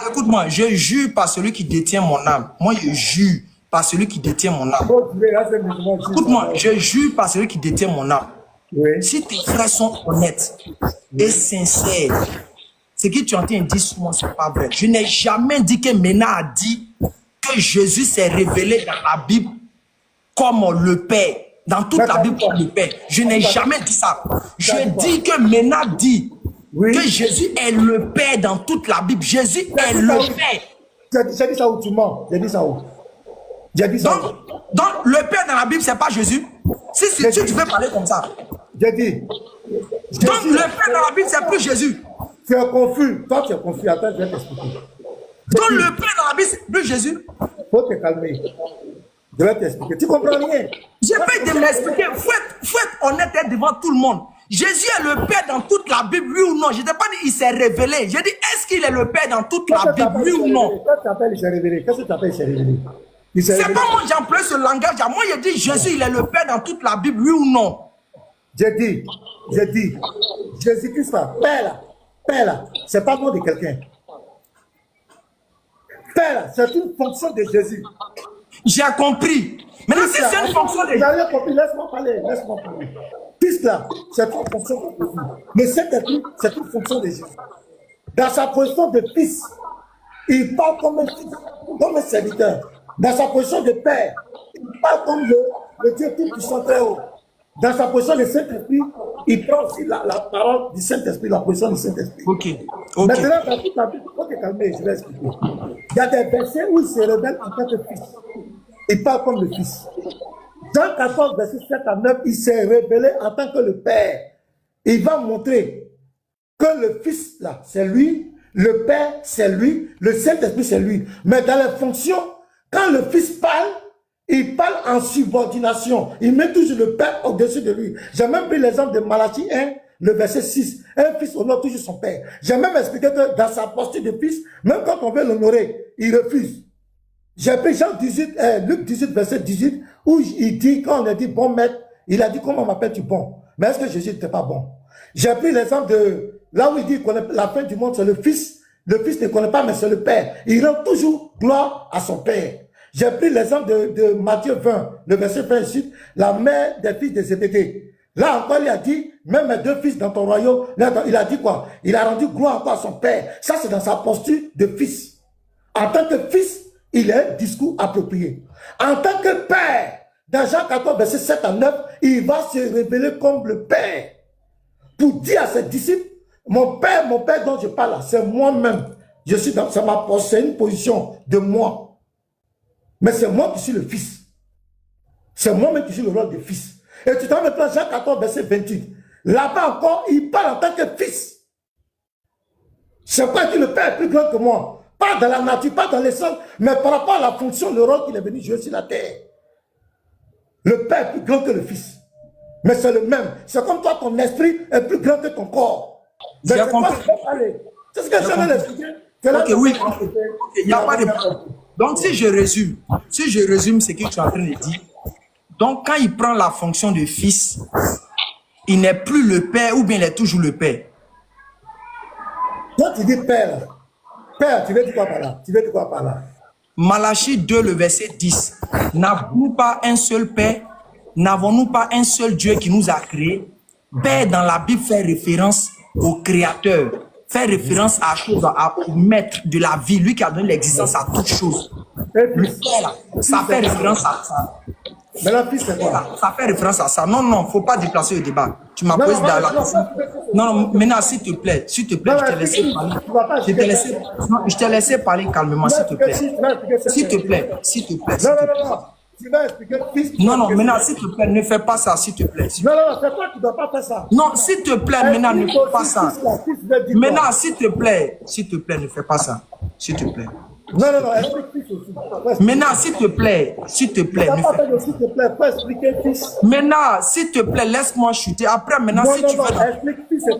écoute-moi, je jure par celui qui détient mon âme. Moi, je jure par celui qui détient mon âme. Écoute-moi, je jure par celui qui détient mon âme. Oui. Si tes frères sont honnêtes et sincères, ce que tu es en train de dire sur moi, ce n'est pas vrai. Je n'ai jamais dit que Mena a dit que Jésus s'est révélé dans la Bible comme le Père. Dans toute la Bible comme le Père. Je n'ai jamais dit ça. Je dis que Mena dit que Jésus est le Père dans toute la Bible. Jésus est le Père. J'ai dit ça où tu mens. J'ai dit ça où? J'ai dit ça où? Donc, le Père dans la Bible, ce n'est pas Jésus. Si tu veux parler comme ça. J'ai dit. Donc, le Père dans la Bible, c'est plus Jésus. Tu es confus. Toi, tu es confus. Attends, je vais t'expliquer. Donc, le Père dans la Bible, c'est plus Jésus. Il faut te calmer. Je vais t'expliquer. Tu comprends rien? Je vais te m'expliquer. Il faut être honnête devant tout le monde. Jésus est le Père dans toute la Bible, oui ou non? Je ne t'ai pas dit qu'il s'est révélé. J'ai dit, est-ce qu'il est le Père dans toute la Bible, oui ou non? Qu'est-ce que tu appelles il s'est révélé? Qu'est-ce que tu appelles il s'est révélé? C'est pas moi qui emploie ce langage. Moi, je dis Jésus, il est le Père dans toute la Bible, oui ou non? J'ai dit, Jésus-Christ là, Père là, c'est pas le nom de quelqu'un. Père là, c'est une fonction de Jésus. J'ai compris. Maintenant, si c'est une fonction de... Vous avez compris, laisse-moi parler, laisse-moi parler. Fils là, c'est une fonction de Jésus. Mais Saint-Esprit, c'est une fonction de Jésus. Dans sa position de fils, il parle comme un fils, comme un serviteur. Dans sa position de père, il parle comme le Dieu tout-puissant très haut. Dans sa position de Saint-Esprit, il prend aussi la parole du Saint-Esprit, la position du Saint-Esprit. Ok. Maintenant, dans toute la Bible, il faut te calmer, je vais expliquer. Il y a des versets où il se révèle en tant que fils. Il parle comme le fils. Jean 14, verset 7 à 9, il s'est révélé en tant que le Père. Il va montrer que le Fils, là, c'est lui, le Père, c'est lui, le Saint-Esprit, c'est lui. Mais dans les fonctions, quand le Fils parle, il parle en subordination. Il met toujours le Père au-dessus de lui. J'ai même pris l'exemple de Malachie 1, le verset 6. Un fils honore toujours son Père. J'ai même expliqué que dans sa posture de fils, même quand on veut l'honorer, il refuse. J'ai pris Jean 18, Luc 18, verset 18, où il dit, quand on a dit bon maître, il a dit comment m'appelles-tu bon? Mais est-ce que Jésus n'était pas bon? J'ai pris l'exemple de là où il dit que la fin du monde, c'est le Fils. Le Fils ne connaît pas, mais c'est le Père. Il rend toujours gloire à son Père. J'ai pris l'exemple de Matthieu 20, le verset 28, la mère des fils de Zébédée. Là encore, il a dit, même mes deux fils dans ton royaume, là, il a dit quoi? Il a rendu gloire encore à son Père. Ça, c'est dans sa posture de fils. En tant que fils, il a un discours approprié. En tant que Père, dans Jean 14, verset 7 à 9, il va se révéler comme le Père. Pour dire à ses disciples, mon Père dont je parle là, c'est moi-même. Je suis dans c'est une position de moi. Mais c'est moi qui suis le Fils. C'est moi-même qui suis le rôle de Fils. Et tu t'en maintenant Jean 14, verset 28. Là-bas encore, il parle en tant que Fils. C'est pas que le Père est plus grand que moi. Pas dans la nature, pas dans l'essence, mais par rapport à la fonction, le rôle qu'il est venu jouer sur la terre. Le Père est plus grand que le Fils. Mais c'est le même. C'est comme toi, ton esprit est plus grand que ton corps. J'ai compris. C'est ce que je viens d'expliquer. Ok, oui. Il n'y a pas de problème. Donc, si je résume ce que tu es en train de dire, donc quand il prend la fonction de fils, il n'est plus le Père ou bien il est toujours le Père. Toi, tu dis Père. Père, tu veux dire quoi par là? Tu veux dire quoi par là? Malachie 2, le verset 10. N'avons-nous pas un seul Père? N'avons-nous pas un seul Dieu qui nous a créés? Père dans la Bible fait référence au Créateur, fait référence au maître de la vie, lui qui a donné l'existence à toute chose. Le Père, là, ça fait référence à ça. Mais la fille, c'est quoi? Ça fait référence à ça. Non, non, il ne faut pas déplacer le débat. Tu m'as posé dans la question. Non, non, maintenant, s'il te plaît, je t'ai laissé parler. Je t'ai laissé parler calmement, s'il te plaît. S'il te plaît, s'il te plaît. Non. Tu vas expliquer fils. Non, non, maintenant, s'il te plaît, ne fais pas ça, s'il te plaît. Non, c'est toi qui ne dois pas faire ça. Non, s'il te plaît, maintenant, ne fais pas ça. Maintenant, s'il te plaît, ne fais pas ça. S'il te plaît. Non, explique fils aussi. Maintenant, s'il te plaît, ne fais fais pas. S'il te plaît, faut expliquer fils. Maintenant, s'il te plaît, laisse-moi chuter. Après, maintenant,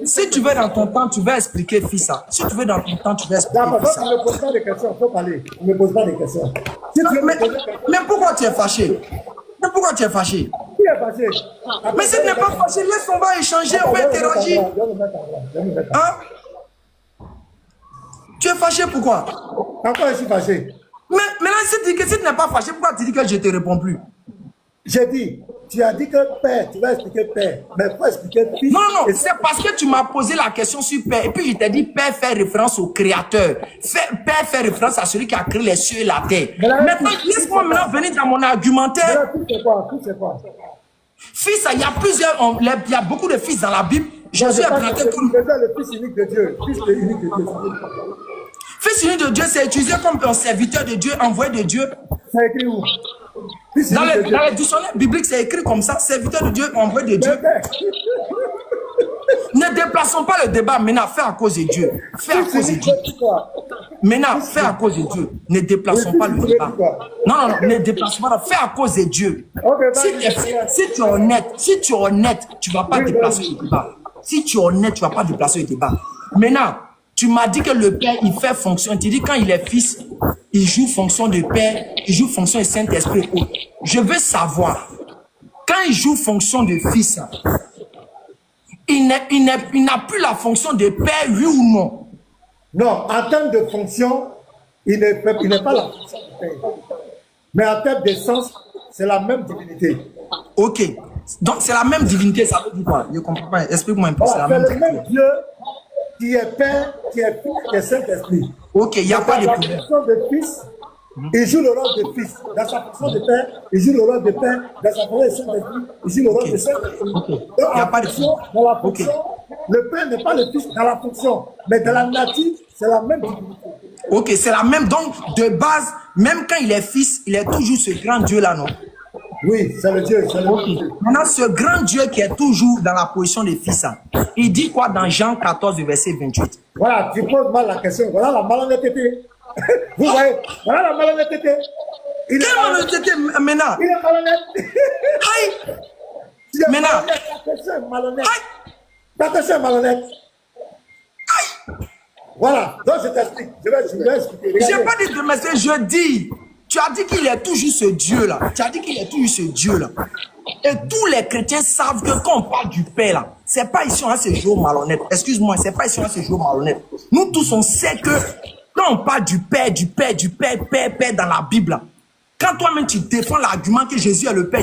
si tu veux dans ton temps, tu vas expliquer fils ça. Si tu veux dans ton temps, tu vas expliquer fils ça. Ne me pose pas des questions, il faut parler. Ne me pose pas des questions. Mais pourquoi tu es fâché? Mais pourquoi tu es fâché? Qui est fâché? Mais si tu n'es pas fâché, laisse, on va échanger, on va interagir. Hein? Tu es fâché pourquoi? Pourquoi je suis fâché? Mais maintenant, si tu n'es pas fâché, pourquoi tu dis que je ne te réponds plus? J'ai dit, tu as dit que Père, tu vas expliquer Père, mais il faut expliquer Fils. Non, c'est parce que tu m'as posé la question sur Père. Et puis je t'ai dit, Père fait référence au Créateur. Père fait référence à celui qui a créé les cieux et la terre. Maintenant, laisse-moi maintenant venir dans mon argumentaire. Fils, c'est quoi? Fils, c'est quoi? Fils, il y a plusieurs, il y a beaucoup de fils dans la Bible. Jésus est présenté comme le Fils unique de Dieu. Fils unique de Dieu. Fils unique de Dieu, c'est utilisé comme un serviteur de Dieu, envoyé de Dieu. C'est écrit où? Dans le dictionnaire biblique, c'est écrit comme ça, serviteur de Dieu, envoyé de Dieu. Ne déplaçons pas le débat, maintenant, fais à cause de Dieu. Fais à cause de Dieu. Maintenant, fais à cause de Dieu. Ne déplaçons pas le débat. Non, ne déplaçons pas. Fais à cause de Dieu. Si tu es honnête, tu ne vas pas déplacer le débat. Si tu es honnête, tu ne vas pas déplacer le débat. Maintenant, tu m'as dit que le Père, il fait fonction. Tu dis quand il est fils, il joue fonction de Père, il joue fonction de Saint-Esprit. Je veux savoir, quand il joue fonction de fils, il n'a plus la fonction de Père, oui ou non? Non, en termes de fonction, il n'est pas la fonction de Père. Mais en termes d'essence, c'est la même divinité. Ok. Donc, c'est la même divinité, ça veut dire quoi? Je ne comprends pas. Explique-moi un peu. Voilà, C'est c'est la le même même divinité. Dieu qui est Père, qui est Fils, qui est Saint-Esprit. Ok, il n'y a pas de Dans sa problème. fonction de Fils, il joue le rôle de Fils. Dans sa fonction de Père, il joue le rôle de Père. Dans sa fonction de Saint-Esprit, il joue le rôle Ok. de Saint-Esprit. Ok. Donc, Il n'y a pas de fonction, problème. dans la Ok. fonction, le Père n'est pas le Fils dans la fonction, mais dans la nature, c'est la même divinité. Ok, c'est la même. Donc, de base, même quand il est fils, il est toujours ce grand Dieu-là, non? Oui, c'est le Dieu, c'est le Ok. même Dieu. Maintenant, ce grand Dieu qui est toujours dans la position de fils, hein, il dit quoi dans Jean 14, verset 28? Voilà, tu poses mal la question. Voilà la malhonnêteté. Vous voyez, voilà la malhonnêteté. Il est Quelle malhonnête. malhonnêteté maintenant? Il est malhonnête. Aïe! Tu es Maintenant. malhonnête. Ta question est malhonnête. Aïe! Ta question est malhonnête. Voilà, donc je t'explique. Je vais expliquer. J'ai Regardez. pas dit de message, je dis. Tu as dit qu'il est toujours ce Dieu-là. Tu as dit qu'il est toujours ce Dieu-là. Et tous les chrétiens savent que quand on parle du Père, là, c'est pas ici on a ce jour malhonnête. Excuse-moi, c'est pas ici on a ce jour malhonnête. Nous tous, on sait que quand on parle du Père, Père dans la Bible, là, quand toi-même tu défends l'argument que Jésus est le Père,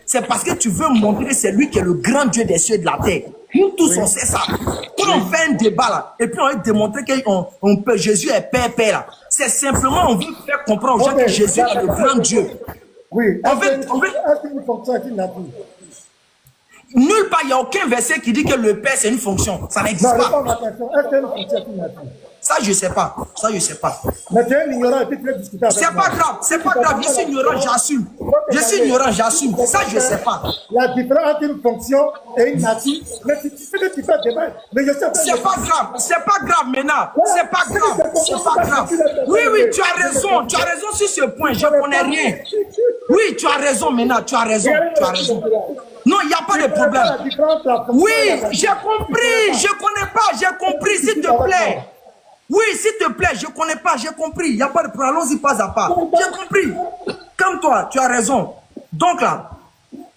c'est parce que tu veux montrer que c'est lui qui est le grand Dieu des cieux et de la terre. Nous tous, on sait ça. Quand on fait un débat là, et puis on veut démontrer que Jésus est Père là, c'est simplement on veut faire comprendre aux gens Ok, que Jésus est le grand Dieu. Oui, En fait, est-ce qu'une fonction est une nature? Nulle part, il n'y a aucun verset qui dit que le Père c'est une fonction. Ça n'existe Non, pas. réponds à ma question. Est-ce qu'une fonction est une nature? Ça, je sais pas. Ça, je sais pas. Mais tu es un ignorant et puis tu veux discuter avec C'est moi. pas grave, c'est pas grave. Je suis ignorant, j'assume. Je suis ignorant, j'assume. Ça, je sais pas. La différence entre une fonction et une nature, mais tu sais que tu peux débattre. Mais je sais pas. C'est pas grave maintenant. C'est pas grave. Oui, tu as raison sur ce point. Je connais rien. Oui, tu as raison maintenant, tu as raison. Non, il n'y a pas de problème. Oui, j'ai compris, je connais pas, j'ai compris, s'il te plaît. Oui, s'il te plaît, je connais pas, j'ai compris. Il n'y a pas de problème, allons-y pas à pas. J'ai compris. Comme toi, tu as raison. Donc là,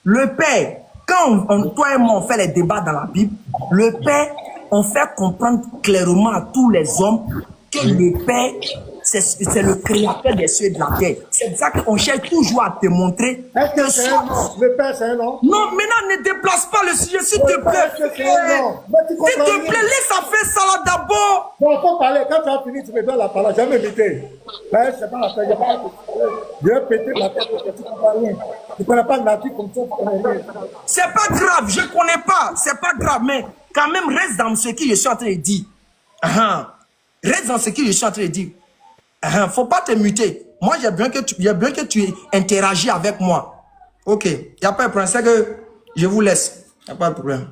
le Père, quand toi et moi on fait les débats dans la Bible, le Père, on fait comprendre clairement à tous les hommes que le Père, c'est le créateur des cieux et de la terre. C'est ça qu'on cherche toujours à te montrer. Est-ce que c'est un nom? Le Père, c'est un nom? Non, maintenant ne déplace pas le sujet, s'il te plaît. Est-ce que c'est un nom? Mais tu S'il comprends te plaît, rien. laisse faire ça là d'abord. Bon, faut parler. Quand tu as fini, tu me donnes la parole. Jamais m'imiter. Ouais, c'est pas la peine. Je vais péter ma tête parce que tu comprends rien. Tu connais pas la nature comme ça, tu connais rien. C'est pas grave, je connais pas. C'est pas grave, mais quand même, reste dans ce que je suis en train de dire. Reste dans ce que je suis en train de dire. Faut pas te muter. Moi, j'ai besoin que tu interagis avec moi. Ok, il n'y a pas de problème. C'est que je vous laisse. Il n'y a pas de problème.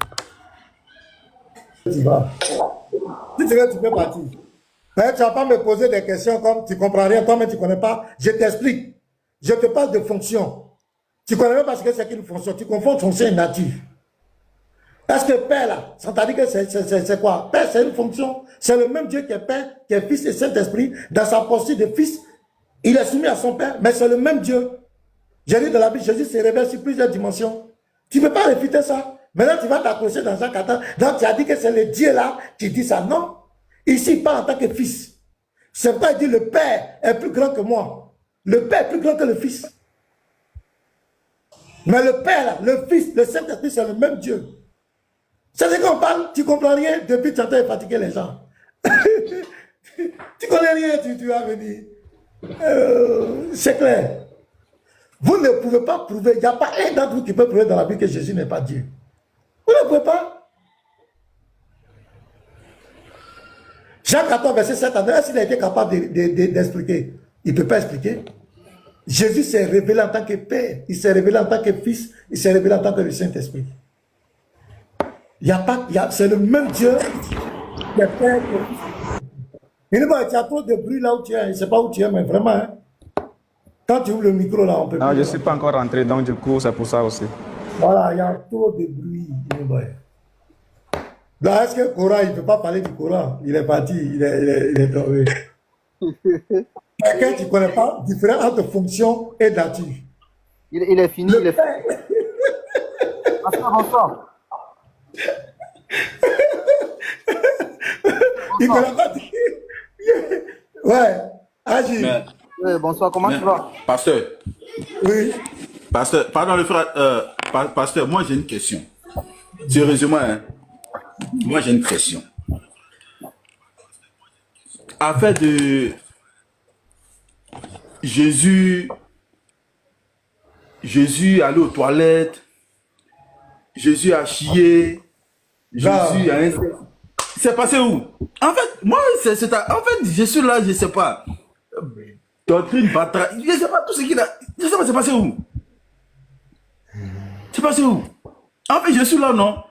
Tu vas. Si tu veux, tu peux partir. Mais tu vas pas me poser des questions comme tu comprends rien, toi-même tu connais pas. Je t'explique. Je te parle de fonction. Tu connais même pas ce que c'est qu'une fonction. Tu confonds fonction et nature. Est-ce que Père là, ça t'a dit que c'est quoi? Père, c'est une fonction. C'est le même Dieu qui est Père, qui est Fils et Saint-Esprit. Dans sa posture de Fils, il est soumis à son Père, mais c'est le même Dieu. J'ai lu dans la Bible, Jésus se révèle sur plusieurs dimensions. Tu ne peux pas réfuter ça. Maintenant, tu vas t'accrocher dans un carton. Donc, tu as dit que c'est le Dieu là qui dit ça. Non. Ici, il parle en tant que Fils. C'est pas dire le Père est plus grand que moi. Le Père est plus grand que le Fils. Mais le Père, là, le Fils, le Saint-Esprit, c'est le même Dieu. C'est-à-dire qu'on parle, tu ne comprends rien depuis que tu entends fatiguer les gens. Tu connais rien, tu vas venir. C'est clair. Vous ne pouvez pas prouver, il n'y a pas un d'entre vous qui peut prouver dans la Bible que Jésus n'est pas Dieu. Vous ne pouvez pas. Jean 14, verset 7 à 9, est-ce qu'il a été capable d'expliquer? Il ne peut pas expliquer. Jésus s'est révélé en tant que Père, il s'est révélé en tant que Fils, il s'est révélé en tant que le Saint-Esprit. Il n'y a pas, c'est le même Dieu qui est Père. Il y a trop de bruit là où tu es, je ne sais pas où tu es, mais vraiment, hein. Quand tu ouvres le micro là, on peut. Non, je ne suis pas encore rentré, donc du coup, c'est pour ça aussi. Voilà, il y a trop de bruit. Là, est-ce que le Coran, il ne peut pas parler du Coran? Il est parti, il est tombé. Quelqu'un qui ne connaît pas différence entre fonction et nature. Il est fini, il est fini. Bonsoir. Il ne connaît pas. Ouais, agis. Oui, bonsoir, comment tu vas? Pasteur, Oui. pasteur, pardon le frère, pasteur, moi j'ai une question. Sérieusement, hein, moi j'ai une question. Afin de Jésus, Jésus allait aux toilettes, Jésus a chié, Jésus a un... C'est passé où? En fait, moi, en fait, je suis là, je sais pas. Doctrine, bataille, je sais pas tout ce qu'il a. Je sais pas, c'est passé où? C'est passé où? En fait, je suis là, non?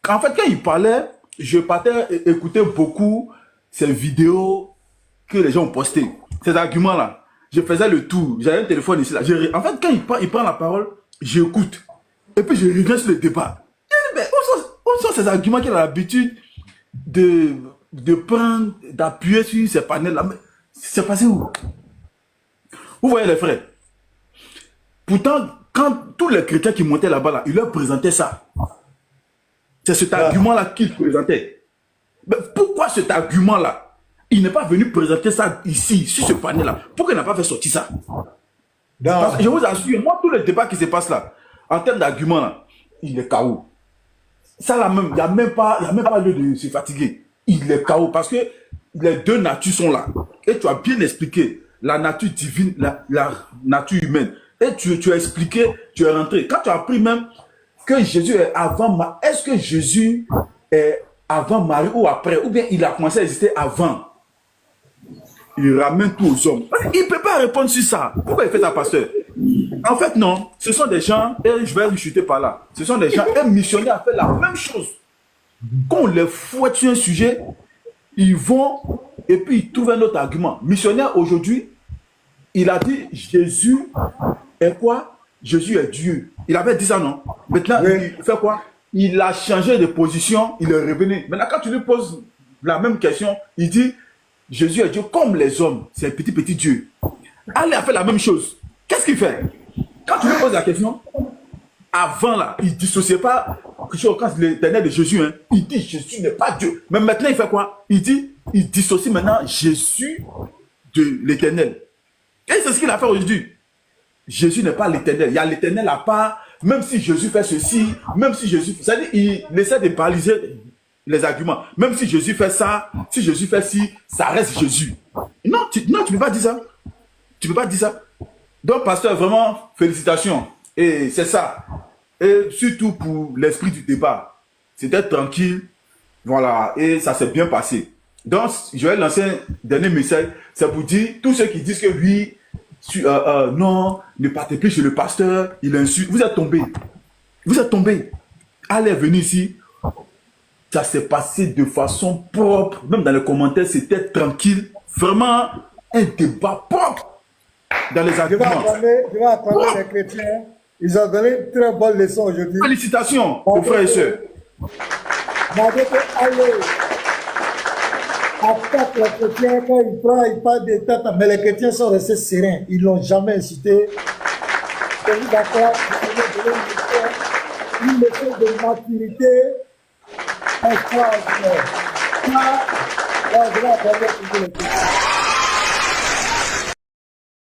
En fait, quand il parlait, je partais écouter beaucoup ces vidéos que les gens ont postées. Ces arguments-là. Je faisais le tour. J'avais un téléphone ici, là. En fait, quand il prend la parole, j'écoute. Et puis, je reviens sur le débat. Mais où sont ces arguments qu'il a l'habitude de prendre, d'appuyer sur ces panels-là? Mais c'est passé où? Vous voyez les frères? Pourtant, quand tous les chrétiens qui montaient là-bas, là, ils leur présentaient ça. C'est cet argument-là qu'ils présentaient. Mais pourquoi cet argument-là, il n'est pas venu présenter ça ici, sur ce panel-là? Pourquoi il n'a pas fait sortir ça? Parce que je vous assure, moi, tous les débats qui se passent là, en termes d'arguments, là, il est KO. Ça, là même, il n'y a même pas lieu de se fatiguer. Il est KO parce que les deux natures sont là. Et tu as bien expliqué la nature divine, la nature humaine. Et tu as expliqué, tu es rentré. Quand tu as appris même que Jésus est avant, est-ce que Jésus est avant Marie ou après? Ou bien il a commencé à exister avant? Il ramène tout aux hommes. Il ne peut pas répondre sur ça. Pourquoi il fait ça, pasteur? En fait, non. Ce sont des gens, et je vais rechuter par là. Ce sont des gens, un missionnaire a fait la même chose. Quand on les fouette sur un sujet, ils vont et puis ils trouvent un autre argument. Missionnaire aujourd'hui, il a dit Jésus est quoi? Jésus est Dieu. Il avait dit ça, non? Maintenant, oui. Il fait quoi? Il a changé de position, il est revenu. Maintenant, quand tu lui poses la même question, il dit Jésus est Dieu comme les hommes, c'est un petit Dieu. Allah a fait la même chose. Qu'est-ce qu'il fait? Quand tu lui poses la question, avant là, il ne dissociait pas quand l'éternel de Jésus, hein, il dit Jésus n'est pas Dieu. Mais maintenant, il fait quoi? Il dissocie maintenant Jésus de l'éternel. Et c'est ce qu'il a fait aujourd'hui. Jésus n'est pas l'éternel. Il y a l'éternel à part, même si Jésus fait ceci, même si Jésus... C'est-à-dire, il essaie de baliser les arguments. Même si Jésus fait ça, si Jésus fait ci, ça reste Jésus. Non, tu ne peux pas dire ça. Tu ne peux pas dire ça. Donc, pasteur, vraiment, félicitations. Et c'est ça. Et surtout pour l'esprit du débat. C'était tranquille. Voilà. Et ça s'est bien passé. Donc, je vais lancer un dernier message. C'est pour dire, tous ceux qui disent que oui, non, ne partez plus chez le pasteur, il insulte. Vous êtes tombés. Vous êtes tombés. Allez venir ici. Ça s'est passé de façon propre. Même dans les commentaires, c'était tranquille. Vraiment, un débat propre. Dans les arguments. Je vais apprendre les chrétiens. Ils ont donné une très bonne leçon aujourd'hui. Félicitations aux frères et sœurs. Attaque les chrétiens quand il parle des têtes, mais les chrétiens sont restés sereins. Ils ne l'ont jamais incité. Je suis d'accord. Une leçon de maturité extraordinaire. Là, je vais apprendre les chrétiens.